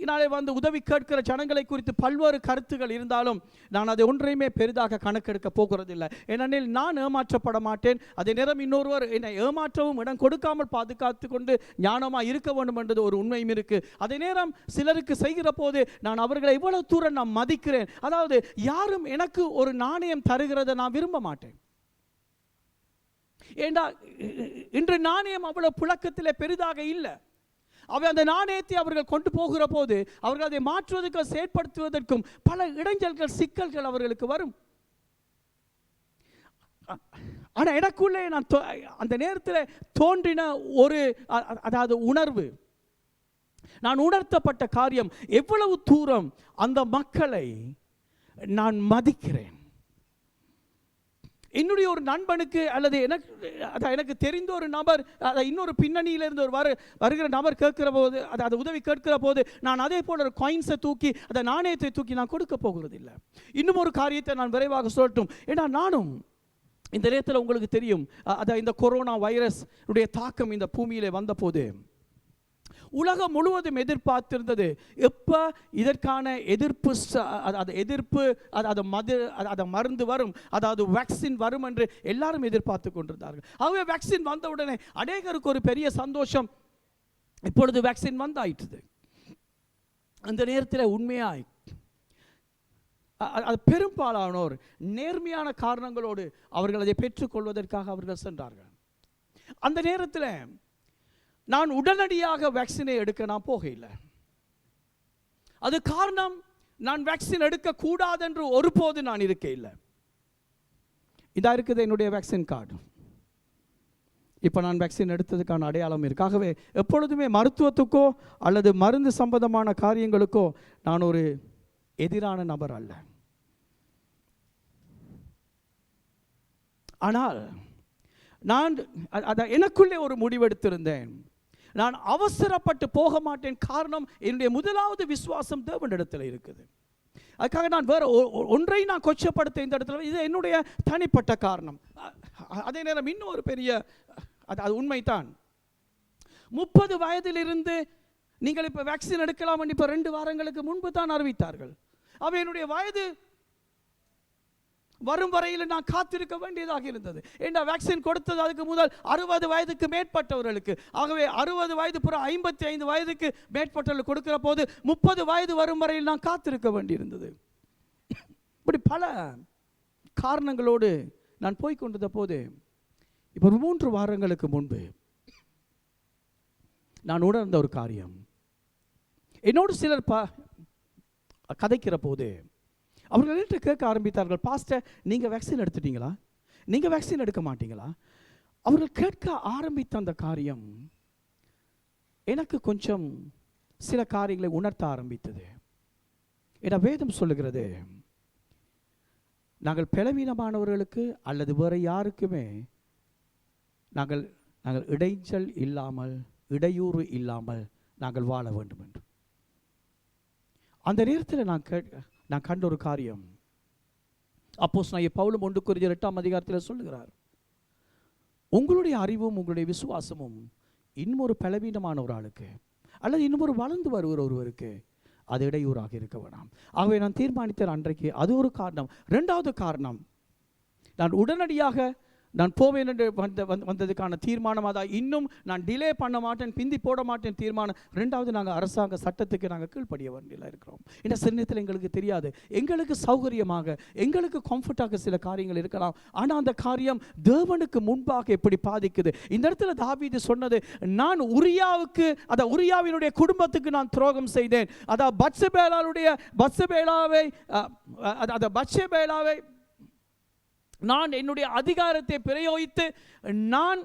நாளை வந்து உதவி கேட்கிற ஜனங்களை குறித்து பல்வேறு கருத்துகள் இருந்தாலும் நான் அதை ஒன்றையுமே பெரிதாக கணக்கெடுக்க போகிறதில்லை. ஏனெனில் நான் ஏமாற்றப்பட மாட்டேன். அதே நேரம் இன்னொருவர் என்னை ஏமாற்றவும் இடம் கொடுக்காமல் பாதுகாத்து கொண்டு ஞானமாக இருக்க வேண்டும் என்றது ஒரு உண்மையும் இருக்கு. அதே நேரம் சிலருக்கு செய்கிற போது நான் அவர்களை எவ்வளவு தூரம் நான் மதிக்கிறேன். அதாவது யாரும் எனக்கு ஒரு நாணயம் தருகிறதை நான் விரும்ப மாட்டேன். ஏண்டா இன்று நாணயம் அவ்வளவு புழக்கத்தில் பெரிதாக இல்லை. அந்த நாணயத்தை அவர்கள் கொண்டு போகிற போது அவர்கள் அதை மாற்றுவதற்கும் செயற்படுத்துவதற்கும் பல இடைஞ்சல்கள், சிக்கல்கள் அவர்களுக்கு வரும். ஆனால் எனக்குள்ளே நான் அந்த நேரத்தில் தோன்றின ஒரு அதாவது உணர்வு, நான் உணர்த்தப்பட்ட காரியம், எவ்வளவு தூரம் அந்த மக்களை நான் மதிக்கிறேன். என்னுடைய ஒரு நண்பனுக்கு அல்லது எனக்கு தெரிந்த ஒரு நபர் இன்னொரு பின்னணியிலிருந்து ஒரு வருகிற நபர் கேட்கிற போது, அதை உதவி கேட்கிற போது நான் அதே போல ஒரு காயின்ஸை தூக்கி, அந்த நாணயத்தை தூக்கி நான் கொடுக்க போகிறது இல்லை. இன்னும் ஒரு காரியத்தை நான் விரைவாக சொல்லட்டும். ஏன்னா நானும் இந்த நேரத்தில் உங்களுக்கு தெரியும், இந்த கொரோனா வைரஸ் உடைய தாக்கம் இந்த பூமியிலே வந்த போது உலகம் முழுவதும் எதிர்பார்த்திருந்தது, எப்போ இதற்கான எதிர்ப்பு மருந்து வரும், அதாவது வேக்சின் வரும் என்று எல்லாரும் எதிர்பார்த்து கொண்டிருந்தார்கள். ஆகவே வேக்சின் வந்த உடனே அநேகருக்கு ஒரு பெரிய சந்தோஷம். இப்பொழுது வேக்சின் வந்தாயிற்று. அந்த நேரத்தில் உண்மையாய் பெரும்பாலானோர் நேர்மையான காரணங்களோடு அவர்கள் அதை பெற்றுக்கொள்வதற்காக அவர்கள் சென்றார்கள். அந்த நேரத்தில் நான் உடனடியாக வேக்சினை எடுக்க நான் போகல. அது காரணம், நான் வேக்சின் எடுக்கக்கூடாது என்று ஒருபோது நான் இருக்க இல்லை. இதா இருக்குது என்னுடைய வேக்சின் கார்டு. இப்போ நான் வேக்சின் எடுத்ததுக்கான அடையாளம் இருக்கு. ஆகவே எப்பொழுதுமே மருத்துவத்துக்கோ அல்லது மருந்து சம்பந்தமான காரியங்களுக்கோ நான் ஒரு எதிரான நபர் அல்ல. ஆனால் நான் எனக்குள்ளே ஒரு முடிவெடுத்திருந்தேன், நான் அவசரப்பட்டு போக மாட்டேன். காரணம், என்னுடைய முதலாவது விசுவாசம் தேவனிடத்தில் இருக்குது. அதுக்காக நான் வேற ஒன்றை நான் கொச்சப்படுத்த இந்த இடத்துல, இது என்னுடைய தனிப்பட்ட காரணம். அதே நேரம் இன்னொரு பெரிய அது உண்மைதான். 30 வயதிலிருந்து நீங்கள் இப்போ வேக்சின் எடுக்கலாம் என்று இப்போ 2 வாரங்களுக்கு முன்பு தான் அறிவித்தார்கள். அவ என்னுடைய வயது வரும் வரையில் நான் காத்திருக்க வேண்டியதாக இருந்தது. ஏன்னா வேக்சின் கொடுத்தது அதுக்கு முதல் 60 வயதுக்கு மேற்பட்டவர்களுக்கு. ஆகவே 60 வயது புற 55 வயதுக்கு மேற்பட்டவர்களுக்கு கொடுக்கிற போது 30 வயது வரும் வரையில் நான் காத்திருக்க வேண்டியிருந்தது. இப்படி பல காரணங்களோடு நான் போய்கொண்டிருந்த போது இப்போ 3 வாரங்களுக்கு முன்பு நான் உணர்ந்த ஒரு காரியம், என்னோடு சிலர் கதைக்கிற போது அவர்கள் கேட்க ஆரம்பித்தார்கள், பாஸ்டர் நீங்கள் வேக்சின் எடுத்துட்டீங்களா? நீங்கள் வேக்சின் எடுக்க மாட்டீங்களா? அவர்கள் கேட்க ஆரம்பித்த அந்த காரியம் எனக்கு கொஞ்சம் சில காரியங்களை உணர்த்த ஆரம்பித்தது. என வேதம் சொல்லுகிறது, நாங்கள் பலவீனமானவர்களுக்கு அல்லது வேறு யாருக்குமே நாங்கள் இடைஞ்சல் இல்லாமல், இடையூறு இல்லாமல் நாங்கள் வாழ வேண்டும் என்று. அந்த நேரத்தில் நான் கண்ட ஒரு காரியம், அப்போஸ்தலனாகிய பவுலும் 1 கொரிந்தியர் 8ஆம் அதிகாரத்தில் சொல்லுகிறார், உங்களுடைய அறிவும் உங்களுடைய விசுவாசமும் இன்னொரு பலவீனமான ஒரு ஆளுக்கு அல்லது இன்னொரு வளர்ந்து வருகிற ஒருவருக்கு அது இடையூறாக இருக்க வேண்டாம். ஆகவே நான் தீர்மானித்தேன் அன்றைக்கு. அது ஒரு காரணம். 2வது காரணம், நான் உடனடியாக நான் போவேன் என்று வந்ததுக்கான தீர்மானம் அதான். இன்னும் நான் டிலே பண்ண மாட்டேன், பிந்தி போட மாட்டேன் தீர்மானம். 2வது, நாங்கள் அரசாங்க சட்டத்துக்கு நாங்கள் கீழ்ப்படிய வேண்டியதாக இருக்கிறோம். இந்த சின்னத்தில் எங்களுக்கு தெரியாது, எங்களுக்கு சௌகரியமாக, எங்களுக்கு கம்ஃபர்ட்டாக சில காரியங்கள் இருக்கலாம். ஆனால் அந்த காரியம் தேவனுக்கு முன்பாக எப்படி பாதிக்குது. இந்த இடத்துல தாவீது சொன்னது, நான் உரியாவினுடைய குடும்பத்துக்கு நான் துரோகம் செய்தேன். அதாவது பத்சபேலாவை நான் என்னுடைய அதிகாரத்தை பிரயோகித்து நான்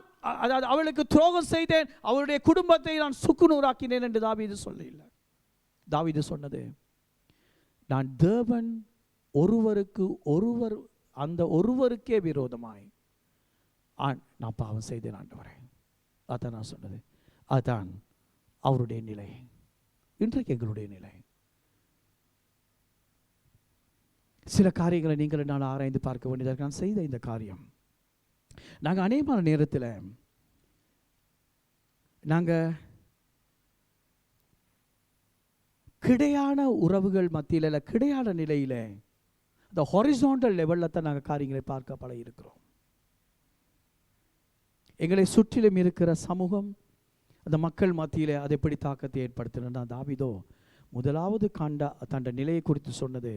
அவளுக்கு துரோகம் செய்தேன், அவளுடைய குடும்பத்தை நான் சுக்குநூறாக்கினேன் என்று தாவீது சொல்லல. தாவீது சொன்னது, நான் தேவன் ஒருவர் அந்த ஒருவருக்கே விரோதமாய் நான் பாவம் செய்தேன் ஆண்டவரே. அதான் நான் சொன்னது. அதுதான் அவருடைய நிலை. இன்றைக்கு எங்களுடைய நிலை. சில காரியங்களை நீங்கள் நான் ஆராய்ந்து பார்க்க வேண்டியதாக நான் செய்த இந்த காரியம், நாங்கள் அநேகமான நேரத்தில் நாங்கள் கிடையான உறவுகள் மத்தியில் இல்லை, கிடையான நிலையில் இந்த ஹாரிசான்டல் லெவலில் தான் நாங்கள் காரியங்களை பார்க்க பழகி இருக்கிறோம். எங்களை சுற்றிலும் இருக்கிற சமூகம், அந்த மக்கள் மத்தியில் அது எப்படி தாக்கத்தை ஏற்படுத்தினா, தாவீதோ முதலாவது தண்ட நிலையை குறித்து சொன்னது,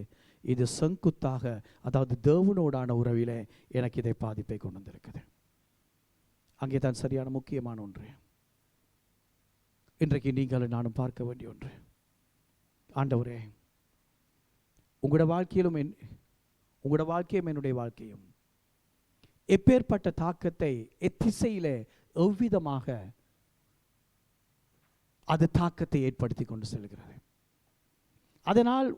இது செங்குத்தாக, அதாவது தேவனோடான உறவிலே எனக்கு இதை பாதிப்பை கொண்டு வந்திருக்குது. அங்கே தான் சரியான முக்கியமான ஒன்று. இன்றைக்கு நீங்கள் நானும் பார்க்க வேண்டிய ஒன்று, ஆண்டவரே உங்களோட வாழ்க்கையும் என்னுடைய வாழ்க்கையும் எப்பேற்பட்ட தாக்கத்தை எத்திசையிலே எவ்விதமாக அது தாக்கத்தை ஏற்படுத்தி கொண்டு செல்கிறது. அதனால்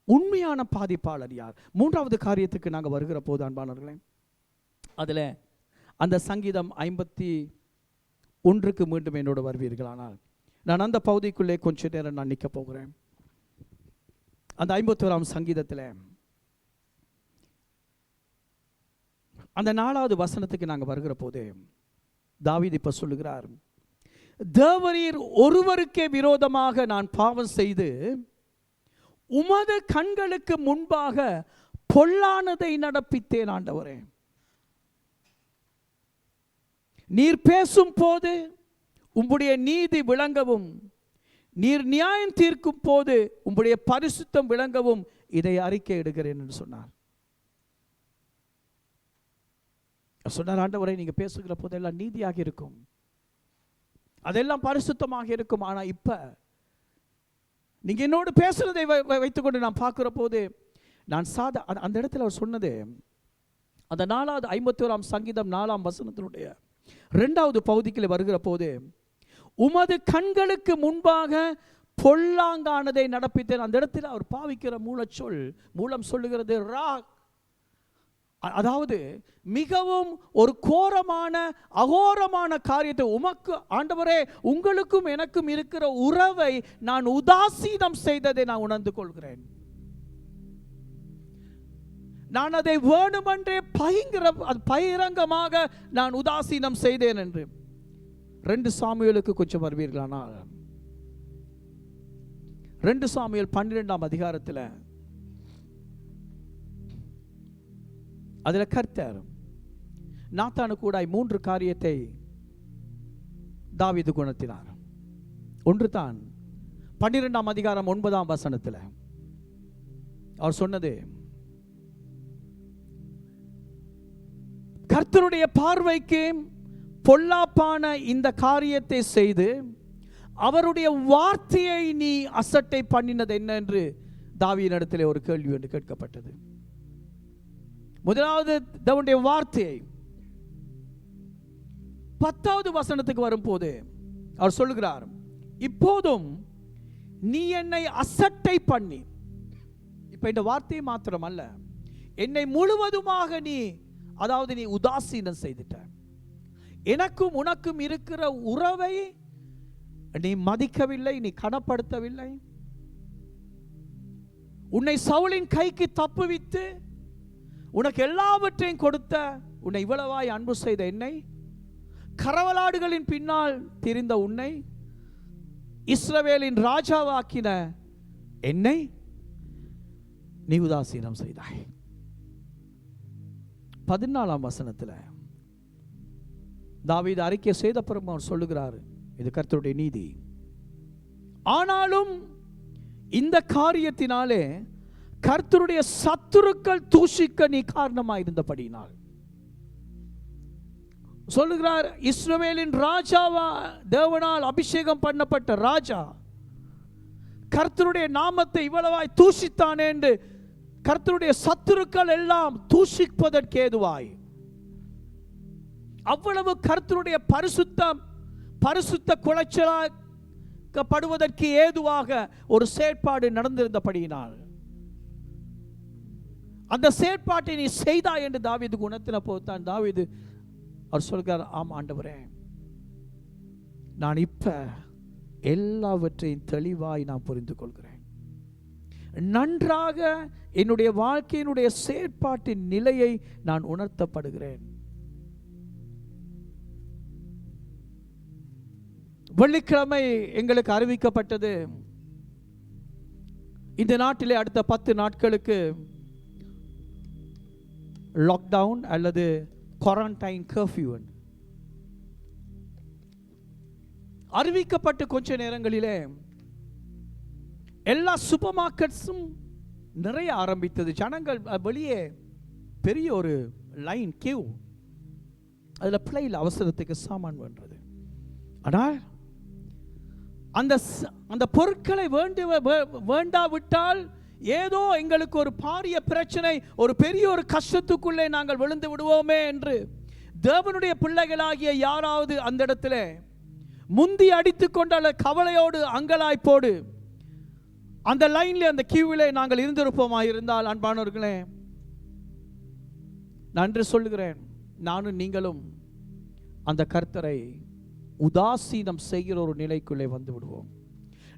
உண்மையான பாதிப்பாளர் யார்? 3வது காரியத்துக்கு நாங்கள் வருகிற போது அன்பானவர்களே, அதில் அந்த சங்கீதம் 51க்கு மீண்டும் என்னோட வருவீர்கள். ஆனால் நான் அந்த பகுதிக்குள்ளே கொஞ்ச நேரம் நான் நிற்க போகிறேன். அந்த 51ஆம் சங்கீதத்தில் அந்த 4வது வசனத்துக்கு நாங்கள் வருகிற போது தாவீது இப்ப சொல்லுகிறார், தேவரீர் ஒருவருக்கே விரோதமாக நான் பாவம் செய்து உமது கண்களுக்கு முன்பாக பொல்லானதை நடப்பித்தேன் ஆண்டவரே. நீர் பேசும் போது உம்முடைய நீதி விளங்கவும், நீர் நியாயம் தீர்க்கும் போது உம்முடைய பரிசுத்தம் விளங்கவும் இதை அறிக்கை இடுகிறேன் என்று சொன்னார். ஆண்டவரே, நீங்க பேசுகிற போதெல்லாம் நீதியாக இருக்கும், அதெல்லாம் பரிசுத்தமாக இருக்கும். ஆனா இப்ப நீங்க என்னோடு பேசுறதை வைத்துக்கொண்டு நான் பார்க்கிற போது நான் அந்த இடத்துல அவர் சொன்னது, அந்த 4வது 51ஆம் சங்கீதம் 4ஆம் வசனத்தினுடைய 2வது பகுதிக்கு வருகிற போது, உமது கண்களுக்கு முன்பாக பொல்லாங்கானதை நடப்பித்தேன். அந்த இடத்துல அவர் பாவிக்கிற மூலம் சொல்லுகிறது ராக், அதாவது மிகவும் ஒரு கோரமான அகோரமான காரியத்தை, உமக்கு ஆண்டவரே உங்களுக்கும் எனக்கும் இருக்கிற உறவை நான் உதாசீனம் செய்ததை நான் உணர்ந்து கொள்கிறேன். நான் அதை வேணுமென்றே பகிரங்கமாக நான் உதாசீனம் செய்தேன் என்று. 2 சாமுவேலுக்கு கொஞ்சம் வருவீர்களானால் 2 சாமுவேல் 12ஆம் அதிகாரத்தில் அதில் கர்த்தர் நாத்தானு கூட 3 காரியத்தை தாவீது குணத்தினார். ஒன்று தான் 12ஆம் அதிகாரம் 9ஆம் வசனத்தில் அவர் சொன்னது, கர்த்தருடைய பார்வைக்கு பொல்லாப்பான இந்த காரியத்தை செய்து அவருடைய வார்த்தையை நீ அசட்டை பண்ணினது என்ன என்று தாவீதினிடத்திலே ஒரு கேள்வி என்று கேட்கப்பட்டது. முதலாவது தேவனுடைய வார்த்தையை 10வது வசனத்துக்கு வரும்போது அவர் சொல்லுகிறார், இப்போதும் நீ என்னை அசட்டை பண்ணி, இப்ப இந்த வார்த்தை மாத்திரம் அல்ல, என்னை முழுவதுமாக நீ, அதாவது நீ உதாசீனம் செய்துட்ட. எனக்கும் உனக்கும் இருக்கிற உறவை நீ மதிக்கவில்லை, நீ கனப்படுத்தவில்லை. உன்னை சவுலின் கைக்கு தப்புவித்து உனக்கு எல்லாவற்றையும் கொடுத்த, உன்னை இவ்வளவாய் அன்பு செய்த என்னை, கரவலாடுகளின் பின்னால் திரிந்த உன்னை, இஸ்ரவேலின் ராஜாவாக்கின என்னை நீ உதாசீனம் செய்தாய். 14ஆம் வசனத்தில் தாவீது அறிக்கை செய்த பிறகு அவர் சொல்லுகிறார், இது கர்த்தருடைய நீதி. ஆனாலும் இந்த காரியத்தினாலே கர்த்தருடைய சத்துருக்கள் தூஷிக்க நீ காரணமாயிருந்தபடியினால் சொல்லுகிறார், இஸ்ரவேலின் ராஜாவா, தேவனால் அபிஷேகம் பண்ணப்பட்ட ராஜா கர்த்தருடைய நாமத்தை இவ்வளவாய் தூஷித்தானே என்று கர்த்தருடைய சத்துருக்கள் எல்லாம் தூஷிப்பதற்கு ஏதுவாய், அவ்வளவு கர்த்தருடைய பரிசுத்த குலைச்சலாக்கப்படுவதற்கு ஏதுவாக ஒரு செயற்பாடு நடந்திருந்தபடியினால் அந்த செயற்பாட்டை நீ செய்தாய் என்று தாவீது உணர்த்தின போதுதான் தாவீது அவர் சொல்கிறார், ஆம் ஆண்டவரே, நான் இப்ப எல்லாவற்றையும் தெளிவாய் நான் புரிந்து கொள்கிறேன். நன்றாக என்னுடைய வாழ்க்கையினுடைய செயற்பாட்டின் நிலையை நான் உணர்த்தப்படுகிறேன். வெள்ளிக்கிழமை எங்களுக்கு அறிவிக்கப்பட்டது, இந்த நாட்டிலே அடுத்த 10 நாட்களுக்கு லாக்டவுன் அல்லது குவாரண்டைன் கர்ஃபியூ அறிவிக்கப்பட்டு கொஞ்ச நேரங்களிலே எல்லா சூப்பர் மார்க்கெட்ஸும் நிறைய ஆரம்பித்தது. ஜனங்கள் வெளியே பெரிய ஒரு லைன் கியூ, அதில் பிள்ளையில் அவசரத்துக்கு சாமான் வேண்டது. ஆனால் அந்த பொருட்களை வேண்டாவிட்டால் ஏதோ எங்களுக்கு ஒரு பாரிய பிரச்சனை, ஒரு பெரிய ஒரு கஷ்டத்துக்குள்ளே நாங்கள் விழுந்து விடுவோமே என்று தேவனுடைய பிள்ளைகளாகிய யாராவது அந்த இடத்துல முந்தி அடித்துக் கொண்ட கவலையோடு அங்கலாய்ப்போடு அந்த லைன்ல அந்த கியூவிலே நாங்கள் இருந்திருப்போமா இருந்தால், அன்பானவர்களே, நன்றி சொல்லுகிறேன், நானும் நீங்களும் அந்த கர்த்தரை உதாசீனம் செய்கிற ஒரு நிலைக்குள்ளே வந்து விடுவோம்.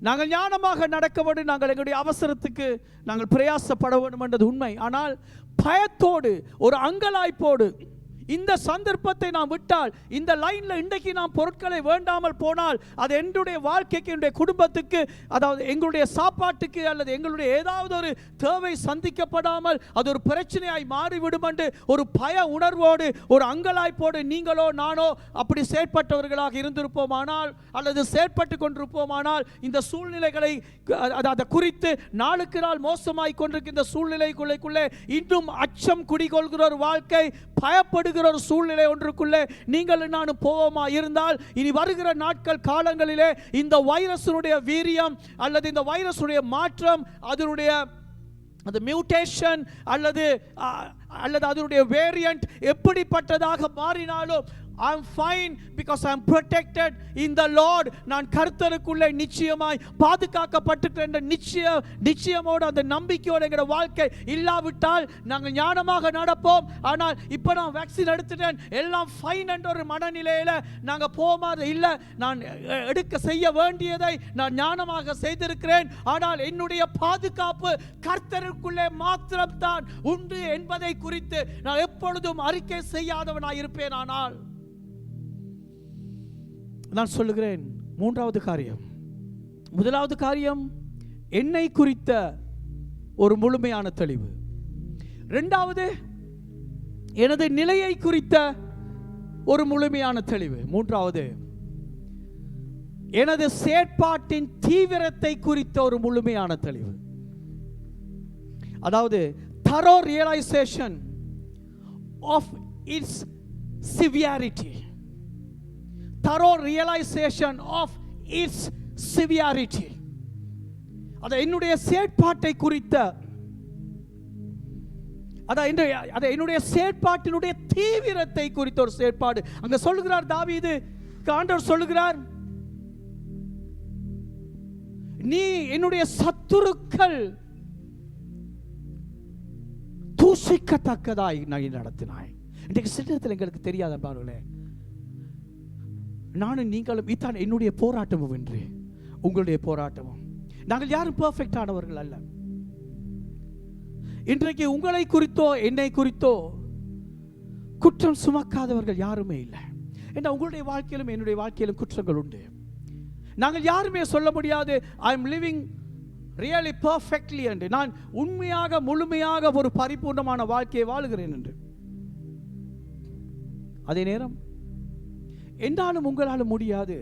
நாங்கள் ஞானமாக நடக்க வேண்டும், நாங்கள் எங்களுடைய அவசரத்துக்கு நாங்கள் பிரயாசப்பட வேண்டும் என்றது உண்மை. ஆனால் பயத்தோடு ஒரு அங்கலாய்ப்போடு இந்த சந்தர்ப்பத்தை நாம் விட்டால், இந்த லைன்ல இன்றைக்கு நாம் பொருட்களை வேண்டாமல் போனால், அது என்னுடைய வாழ்க்கைக்கு, என்னுடைய குடும்பத்துக்கு, அதாவது எங்களுடைய சாப்பாட்டுக்கு அல்லது எங்களுடைய ஏதாவது ஒரு தேவை சந்திக்கப்படாமல் அது ஒரு பிரச்சனையாய் மாறிவிடும் என்று ஒரு பய உணர்வோடு ஒரு அங்கலாய்ப்போடு நீங்களோ நானோ அப்படி செயற்பட்டவர்களாக இருந்திருப்போமானால் அல்லது செயற்பட்டு கொண்டிருப்போமானால், இந்த சூழ்நிலைகளை அதை குறித்து நாளுக்கு நாள் மோசமாய் கொண்டிருக்கின்ற சூழ்நிலைக்குள்ளே இன்னும் அச்சம் குடிகொள்கிற ஒரு வாழ்க்கை, பயப்படுகிற ஒரு சூழ்நிலை ஒன்றுக்குள்ளே நீங்கள் நானும் போவோமா இருந்தால், இனி வருகிற நாட்கள் காலங்களிலே இந்த வைரஸினுடைய வீரியம் அல்லது இந்த வைரஸுடைய மாற்றம், அதனுடைய அந்த மியூட்டேஷன் அல்லது அதனுடைய வேரியன்ட் எப்படிப்பட்டதாக மாறினாலும் I am fine because I am protected in the Lord. நான் கர்த்தருக்குள்ளே நிச்சயமாய் பாதுகாக்கப்பட்டிருக்கிறேன் என்ற நிச்சயமோடு அந்த நம்பிக்கையோடு என்கிற வாழ்க்கை இல்லாவிட்டால் நாங்கள் ஞானமாக நடப்போம். ஆனால் இப்போ நான் வேக்சின் எடுத்துட்டேன், எல்லாம் ஃபைன் என்ற ஒரு மனநிலையில் நாங்கள் போகாம இல்லை, நான் செய்ய வேண்டியதை நான் ஞானமாக செய்திருக்கிறேன், ஆனால் என்னுடைய பாதுகாப்பு கர்த்தருக்குள்ளே மாத்திரம்தான் உண்டு என்பதை குறித்து நான் எப்பொழுதும் அறிக்கை செய்யாதவனாய் இருப்பேன். ஆனால் நான் சொல்லுகிறேன், மூன்றாவது காரியம், முதலாவது காரியம் என்னை குறித்த ஒரு முழுமையான தெளிவு, இரண்டாவது எனது நிலையை குறித்த ஒரு முழுமையான தெளிவு, மூன்றாவது எனது செயற்பாட்டின் தீவிரத்தை குறித்த ஒரு முழுமையான தெளிவு. அதாவது thorough realization of its severity, thorough realization of its severity. அது என்னுடைய செயற்பாட்டை குறித்த அதான் என்னுடைய செயற்பாட்டினுடைய தீவிரத்தை குறித்த ஒரு செயற்பாடு அங்க சொல்லுகிறார் தாவீது. ஆண்டவர் சொல்லுகிறார், நீ என்னுடைய சத்துருக்கள் தூசிக்கத்தக்கதாய் நடத்தினாய். இன்றைக்கு சில நேரத்தில் எங்களுக்கு தெரியாத பாருங்களே, நானும் நீங்களும் இதான் என்னுடைய போராட்டமும் என்று உங்களுடைய போராட்டமும். நாங்கள் யாரும் பெர்ஃபெக்ட் ஆனவர்கள் அல்ல. இன்றைக்கு உங்களை குறித்தோ என்னை குறித்தோ குற்றம் சுமக்காதவர்கள் யாருமே இல்லை. ஏன்னா உங்களுடைய வாழ்க்கையிலும் என்னுடைய வாழ்க்கையிலும் குற்றங்கள் உண்டு. நாங்கள் யாருமே சொல்ல முடியாது I am living really perfectly என்று, நான் உண்மையாக முழுமையாக ஒரு பரிபூர்ணமான வாழ்க்கையை வாழுகிறேன் என்று. அதே நேரம் என்னாலும் உங்களாலும் முடியாது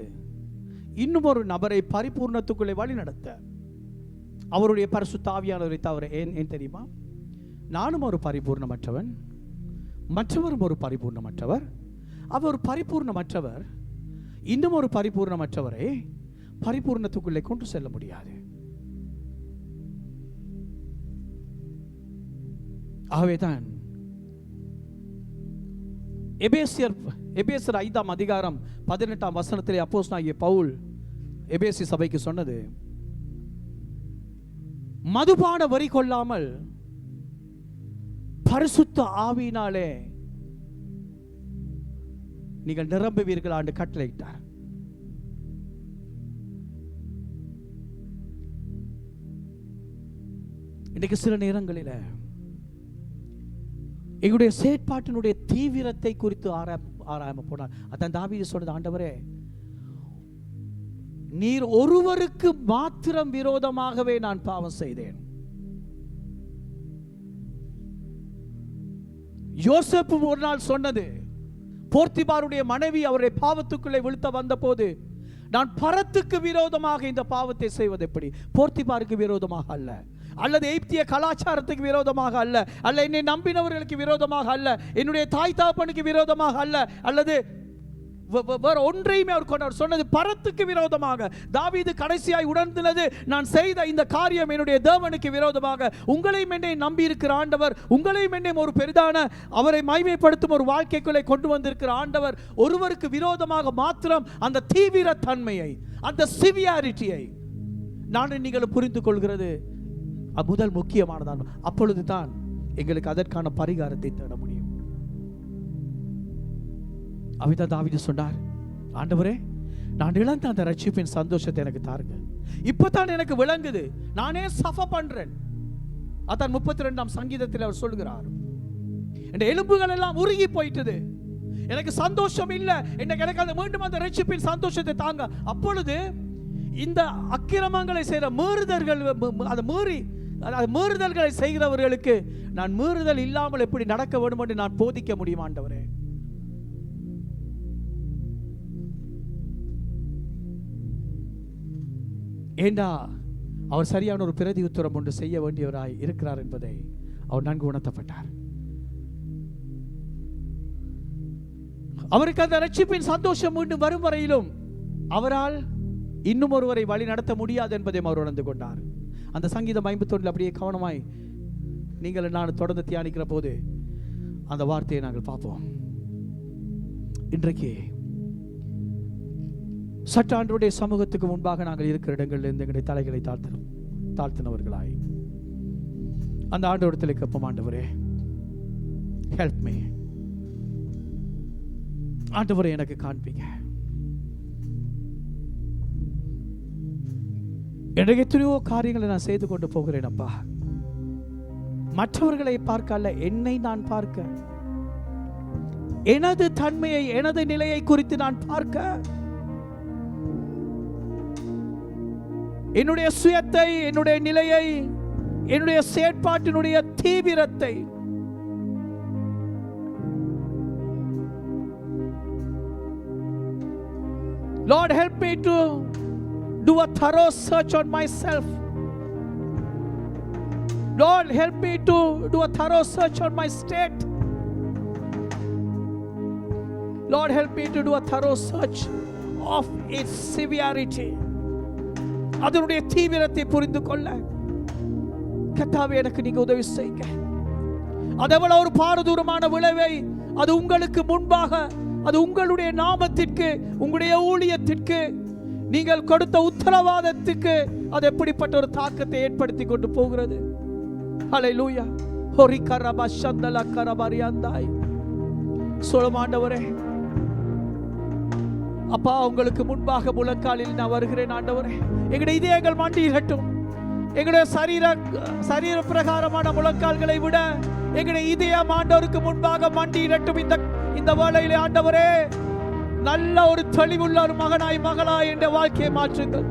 இன்னும் ஒரு நபரை பரிபூர்ணத்துக்குள்ளே வழி நடத்த அவருடைய பரிசுத்த ஆவியானவரை தவிர. ஏன் தெரியுமா? நானும் ஒரு பரிபூர்ணமற்றவன், மற்றவரும் ஒரு பரிபூர்ணமற்றவர். அவர் ஒரு பரிபூர்ணமற்றவர் இன்னும் ஒரு பரிபூர்ணமற்றவரை பரிபூர்ணத்துக்குள்ளே கொண்டு செல்ல முடியாது. ஆகவேதான் எபேசியர் 5ஆம் அதிகாரம் 18ஆம் வசனத்திலே அப்போஸ்தலனாகிய பவுல் எபேசி சபைக்கு சொன்னது, மதுபான வரி கொள்ளாமல் பரிசுத்த ஆவியினாலே நீங்கள் நிரம்புவீர்கள் என்று கட்டளையிட்டார். இன்னைக்கு சில நேரங்களில் எங்களுடைய செயற்பாட்டினுடைய தீவிரத்தை குறித்து ஆராயாம போனார். அதான் தாவீது சொன்னது, ஆண்டவரே நீர் ஒருவருக்கு மாத்திரம் விரோதமாகவே நான் பாவம் செய்தேன். யோசேப்பு ஒரு நாள் சொன்னது, போர்த்திபாருடைய மனைவி அவருடைய பாவத்துக்குள்ளே விழுத்த வந்த போது, நான் பரத்துக்கு விரோதமாக இந்த பாவத்தை செய்வது எப்படி? போர்த்திபாருக்கு விரோதமாக அல்ல, அல்லது எகிப்திய கலாச்சாரத்துக்கு விரோதமாக அல்ல, அல்ல என்னை நம்பினவர்களுக்கு விரோதமாக அல்ல, என்னுடைய தாய் தகப்பனுக்கு விரோதமாக அல்ல, அல்லது வேற ஒன்றையுமே அவர் கொண்டார். சொன்னது பரத்துக்கு விரோதமாக. தாவீது கடைசியாய் உணர்ந்தது, நான் செய்த இந்த காரியம் என்னுடைய தேவனுக்கு விரோதமாக. உங்களையும் என்னை நம்பி இருக்கிற ஆண்டவர், உங்களையும் என்னை ஒரு பெரிதான அவரை மகிமைப்படுத்தும் ஒரு வாழ்க்கைக்குள்ளே கொண்டு வந்திருக்கிற ஆண்டவர் ஒருவருக்கு விரோதமாக மாத்திரம் அந்த தீவிர தன்மையை, அந்த சிவியாரிட்டியை நான் நீங்களும் புரிந்து கொள்கிறது முதல் முக்கியமானதான். அப்பொழுது தான் எங்களுக்கு அதற்கான பரிகாரத்தை தேட முடியும். அவைதான் தாவீது சொன்னார், ஆண்டவரே நான் இழந்த அந்த ரட்சிப்பின் சந்தோஷத்தை எனக்கு தாருங்க. இப்பதான் எனக்கு விளங்குது, நானே சஃபர் பண்றேன். அதான் 32ஆம் சங்கீதத்தில் அவர் சொல்கிறார், என் எலும்புகள் எல்லாம் உருகி போயிட்டது, எனக்கு சந்தோஷம் இல்லை, எனக்கு அந்த மீண்டும் அந்த ரட்சிப்பின் சந்தோஷத்தை தாங்க. அப்பொழுது இந்த அக்கிரமங்களை செய்கிற மீறுதல்களை செய்கிறவர்களுக்கு நான் மீறுதல் இல்லாமல் எப்படி நடக்க வேண்டும் என்று நான் போதிக்க முடியும் ஆண்டவரே. ஏண்டா அவர் சரியான ஒரு பிரதி உத்தரம் ஒன்று செய்ய வேண்டியவராய் இருக்கிறார் என்பதை அவர் நன்கு உணர்த்தப்பட்டார். அவருக்கு அந்த ரட்சிப்பின் சந்தோஷம் மீண்டும் வரும் வரையிலும் அவரால் இன்னும் ஒருவரை வழி நடத்த முடியாது என்பதையும் அவர் உணர்ந்து கொண்டார். அந்த சங்கீதம் 51 அப்படியே கவனமாய் நீங்கள் நான் தொடர்ந்து தியானிக்கிற போது அந்த வார்த்தையை நாங்கள் பார்ப்போம். இன்றைக்கு சற்றாண்டுடைய சமூகத்துக்கு முன்பாக நாங்கள் இருக்கிற இடங்களில் எங்களுடைய தலைகளை தாழ்த்தினவர்களாய் அந்த ஆண்டவரத்தில் கேட்போம், ஆண்டவரே ஹெல்ப் மீ, ஆண்டவரே எனக்கு காண்பீங்க. எனக்கு எத்தனையோ காரியங்களை நான் செய்து கொண்டு போகிறேன் அப்பா, மற்றவர்களை பார்க்க அல்ல, என்னை நான் பார்க்க, எனது தன்மையை எனது நிலையை குறித்து நான் பார்க்க, என்னுடைய சுயத்தை, என்னுடைய நிலையை, என்னுடைய செயற்பாட்டினுடைய தீவிரத்தை Lord help me to do a thorough search on myself. Lord help me to do a thorough search on my state. Lord help me to do a thorough search of its severity. அதனுடைய தீவிரத்தை புரிந்து கொள்ள கர்த்தாவே எனக்கு நீங்க உதவி செய்யுங்க. அது எவ்வளவு ஒரு பாரதூரமான விளைவை அது உங்களுக்கு முன்பாக, அது உங்களுடைய நாமத்திற்கு, உங்களுடைய ஊழியத்திற்கு, நீங்கள் கொடுத்த உத்தரவாதத்துக்கு அது எப்படிப்பட்ட ஒரு தாக்கத்தை ஏற்படுத்தி கொண்டு போகிறது. ஹல்லேலூயா. ஹோரி கரபா சந்தல கரபரியாந்தாய். சொல்லும் ஆண்டவரே, அப்பா உங்களுக்கு முன்பாக முழங்காலில் நான் வருகிறேன் ஆண்டவரே. எங்களுடைய இதயங்கள் மண்டியிடட்டும். எங்களுடைய சரீர பிரகாரமான முழங்கால்களை விட எங்களுடைய இதயம் ஆண்டவருக்கு முன்பாக மண்டியிடட்டும். இந்த வேளையிலே ஆண்டவரே, நல்ல ஒரு தெளிவுள்ள ஒரு மகனாய் மகளாய் என்ற வாழ்க்கையை மாற்றுங்கள்.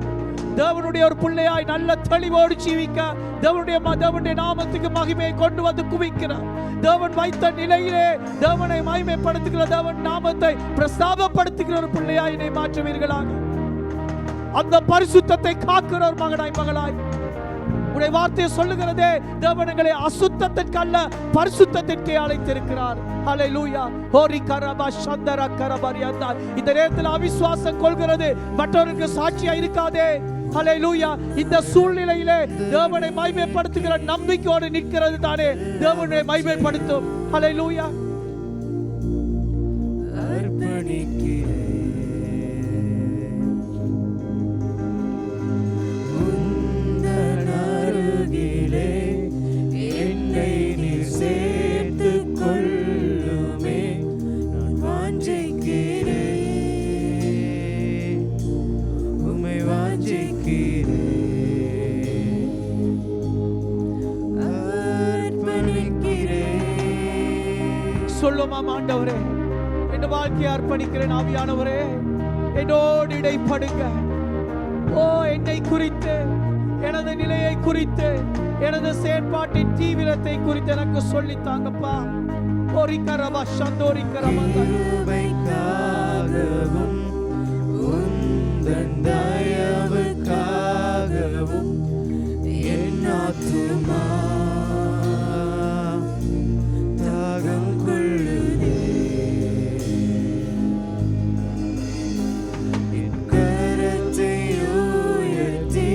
தேவனுடைய ஒரு பிள்ளையாய் நல்ல தெளிவோடு ஜீவிக்க தேவனுடைய நாமத்துக்கு மகிமையை கொண்டு வந்து குவிக்கிறார். தேவன் வைத்த நிலையிலே தேவனை மகிமைப்படுத்துகிற, தேவன் நாமத்தை பிரஸ்தாபப்படுத்துகிற ஒரு பிள்ளையாய் என்னை மாற்றுவீர்களாக. அந்த பரிசுத்தத்தை காக்கிற ஒரு மகனாய் மகளாய் உடைய வார்த்தையை சொல்லுகிறதே, தேவன் எங்களை அசுத்தத்திற்கு அல்ல பரிசுத்தத்திற்கு அழைத்திருக்கிறார். ஹல்லேலூயா. ஹோரி கரபா சந்தர கரபரியாந்தா. இந்த நேரத்தில் அவிசுவாசம் கொள்கிறது மற்றவருக்கு சாட்சியா இருக்காதே. ஹல்லேலூயா. இந்த சூழ்நிலையிலே தேவனை மகிமைப்படுத்துகிற நம்பிக்கையோடு நிற்கிறது தானே தேவனை மகிமைப்படுத்தும். ஹல்லேலூயா. சொல்லுமா ஆண்டவரே, என் வாழ்க்கையை அர்ப்பணிக்கிறேன். ஆவியானவரே, என்னோடு இடைப்படுங்க. ஓ, என்னை குறித்து, எனது நிலையை குறித்து, எனது செயற்பாட்டின் தீவிரத்தை குறித்து எனக்கு சொல்லித்தாங்கப்பா. ஓரி கரபா சந்தோரி கரபாகவும் உந்தன் தயவுக்காகவும் என் ஆத்துமா தாகம் கொள்ளுதே. என் கரத்தை உயர்த்தி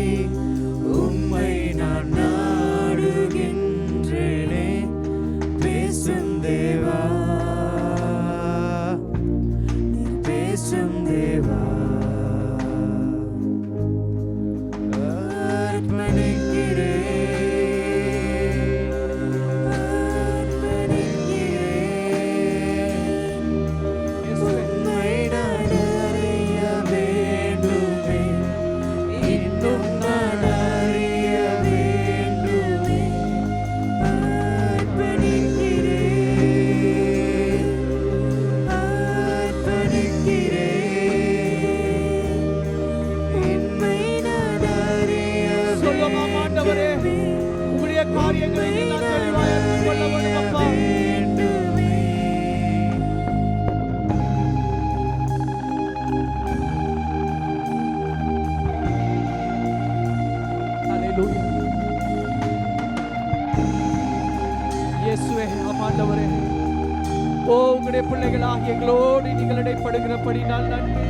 உம்மை நான் நாடுகின்றேனே. பேசும் தேவா, பேசும் தேவா. இயேசுவே, ஆமாண்டவரே, ஓ உங்களுடைய பிள்ளைகளாக எங்களோடு நீங்கள் இடைப்படுகிறபடி நான் நன்றி.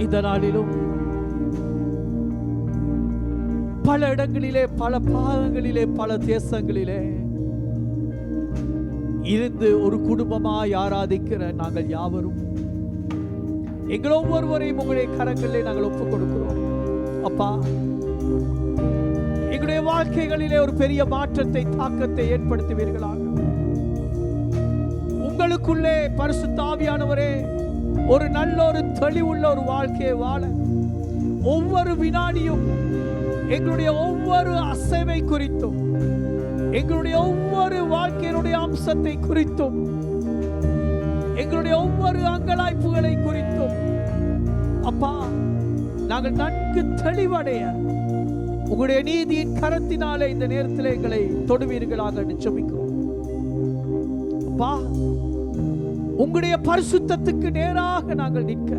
இந்த நாளிலும் பல இடங்களிலே, பல பாகங்களிலே, பல தேசங்களிலே இருந்து ஒரு குடும்பமாய் ஆராதிக்கிற நாங்கள் யாவரும் எங்கள் ஒவ்வொருவரையும் உங்களுடைய கரங்களிலே நாங்கள் ஒப்புக் கொடுக்கிறோம். அப்பா, எங்களுடைய வாழ்க்கைகளிலே ஒரு பெரிய மாற்றத்தை, தாக்கத்தை ஏற்படுத்துவீர்களாக. உங்களுக்குள்ளே பரிசுத்த ஆவியானவரே ஒரு நல்ல, ஒரு தெளிவுள்ள ஒரு வாழ்க்கையை வாழ, ஒவ்வொரு வினாடியும் எங்களுடைய ஒவ்வொரு அசைவை குறித்தும், எங்களுடைய ஒவ்வொரு வாழ்க்கையினுடைய அம்சத்தை குறித்தும், எங்களுடைய ஒவ்வொரு அங்கலாய்ப்புகளை குறித்தும் அப்பா நாங்கள் நன்கு தெளிவடைய உங்களுடைய நீதியின் கரத்தினாலே இந்த நேரத்தில் எங்களை தொடுவீர்களாக நிச்சயிக்கிறோம். அப்பா, உங்களுடைய பரிசுத்தத்துக்கு நேராக நாங்கள் நிற்க,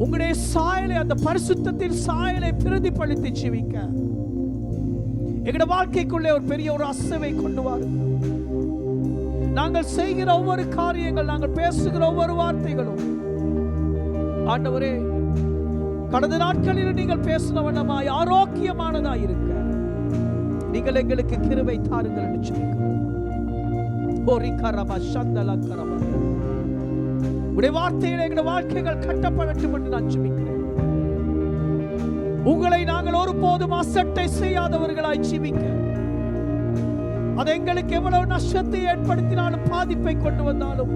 உங்களுடைய சாயலை, அந்த பரிசுத்தத்தின் சாயலை பிரதிபலித்து ஜீவிக்க எங்களுடைய வாழ்க்கைக்குள்ளே ஒரு பெரிய ஒரு அசைவை கொண்டு வாருங்கள். நாங்கள் செய்கிற ஒவ்வொரு காரியங்கள், நாங்கள் பேசுகிற ஒவ்வொரு வார்த்தைகளும் ஆண்டவரே கடந்த நாட்களில் நீங்கள் பேசின வண்ணமாய் ஆரோக்கியமானதாய் இருக்க நீங்கள் எங்களுக்கு கிருபை தாருங்கள் என்று ஜெபிக்கிறோம். உடைய வார்த்தையிலே எங்களுடைய வாழ்க்கைகள் கட்டப்படட்டும் என்று நான் ஜெபிக்கிறேன். உங்களை நாங்கள் ஒருபோதும் அசட்டை செய்யாதவர்களாய் ஜீவிக்க, அது எங்களுக்கு எவ்வளவு நஷ்டத்தை ஏற்படுத்தினாலும், பாதிப்பை கொண்டு வந்தாலும்,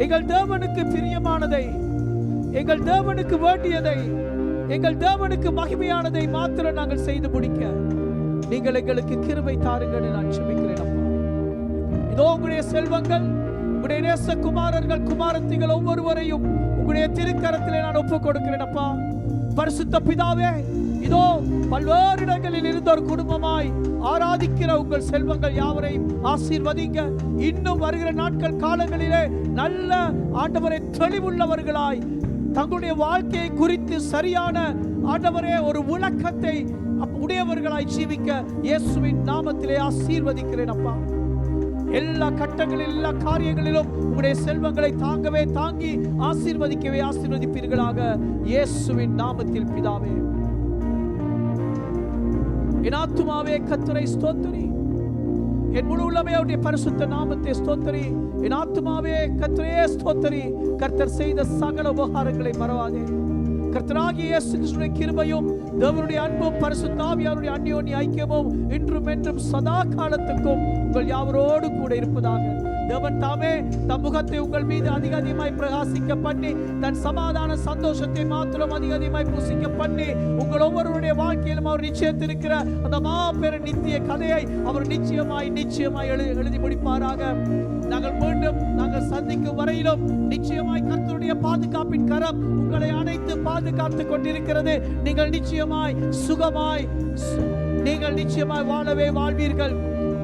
எங்கள் தேவனுக்கு பிரியமானதை, எங்கள் தேவனுக்கு வேண்டியதை, எங்கள் தேவனுக்கு மகிமையானதை மாத்திரம் நாங்கள் செய்து முடிக்க நீங்கள் எங்களுக்கு கிருபை தாருங்கள் நான் ஜெபிக்கிறேன். அப்பா, இதோ உங்களுடைய செல்வங்கள், உங்களுடைய நேச குமாரர்கள், குமாரத்திகள் ஒவ்வொருவரையும் உங்களுடைய திருக்கரத்திலே நான் ஒப்புக் கொடுக்கிறேன். அப்பா, பரிசுத்த பிதாவே, இதோ பல்வேறு இடங்களில் இருந்த ஒரு குடும்பமாய் ஆராதிக்கிற உங்கள் செல்வங்கள் யாவரையும் ஆசீர்வதிங்க. இன்னும் வருகிற நாட்கள், காலங்களிலே நல்ல ஆண்டவரை தெளிவுள்ளவர்களாய் தங்களுடைய வாழ்க்கையை குறித்து சரியான ஆண்டவரே ஒரு விளக்கத்தை உடையவர்களாய் ஜீவிக்க இயேசுவின் நாமத்திலே ஆசீர்வதிக்கிறேன். அப்பா, எல்லா கட்டங்களிலும், எல்லா காரியங்களிலும் உங்களுடைய செல்வங்களை தாங்கவே, தாங்கி ஆசீர்வதிக்கவே ஆசீர்வதிப்பீர்களாக இயேசுவின் நாமத்தில் பிதாவே. என் ஆத்துமாவே கர்த்தரை ஸ்தோத்திரி, என் முழு உள்ளமே அவருடைய பரிசுத்த நாமத்தை ஸ்தோத்திரி. என் ஆத்துமாவே கர்த்தரையே ஸ்தோத்திரி. கர்த்தர் செய்த சகல உபகாரங்களை மறவாதே. கர்த்தராகிய இயேசு கிறிஸ்துவின் கிருபையும், தேவனுடைய அன்பும், பரிசுத்த ஆவியானவருடைய அந்யோன்ய ஐக்கியமும் இன்றும் என்றும் சதா காலத்துக்கும் உங்கள் யாவரோடு கூட இருப்பதாக. தேவன் தாமே தம் முகத்தை உங்கள் மீது அதிக அதிகமாய் பிரகாசிக்க பண்ணி, தன் சமாதான சந்தோஷத்தை மாத்திரம் அதிக அதிகமாய் பூசிக்க பண்ணி, உங்கள் ஒவ்வொருவருடைய வாழ்க்கையிலும் அவர் நிச்சயத்திருக்கிற அந்த மாபெரும் நித்திய கதையை அவர் நிச்சயமாய் எழுதி முடிப்பாராக. நாங்கள் மீண்டும் சந்திக்கும் வரையிலும் நிச்சயமாய் கர்த்தருடைய பாதுகாப்பின் கரம் உங்களை அனைத்து பாதுகாத்துக் கொண்டிருக்கிறது. நீங்கள் நிச்சயமாய் சுகமாய், நீங்கள் நிச்சயமாய் வாழவே வாழ்வீர்கள்.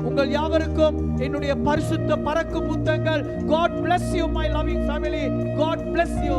உங்கள் யாவருக்கும் என்னுடைய பரிசுத்த பறக்கும் முத்தங்கள். God bless you my loving family. God bless you.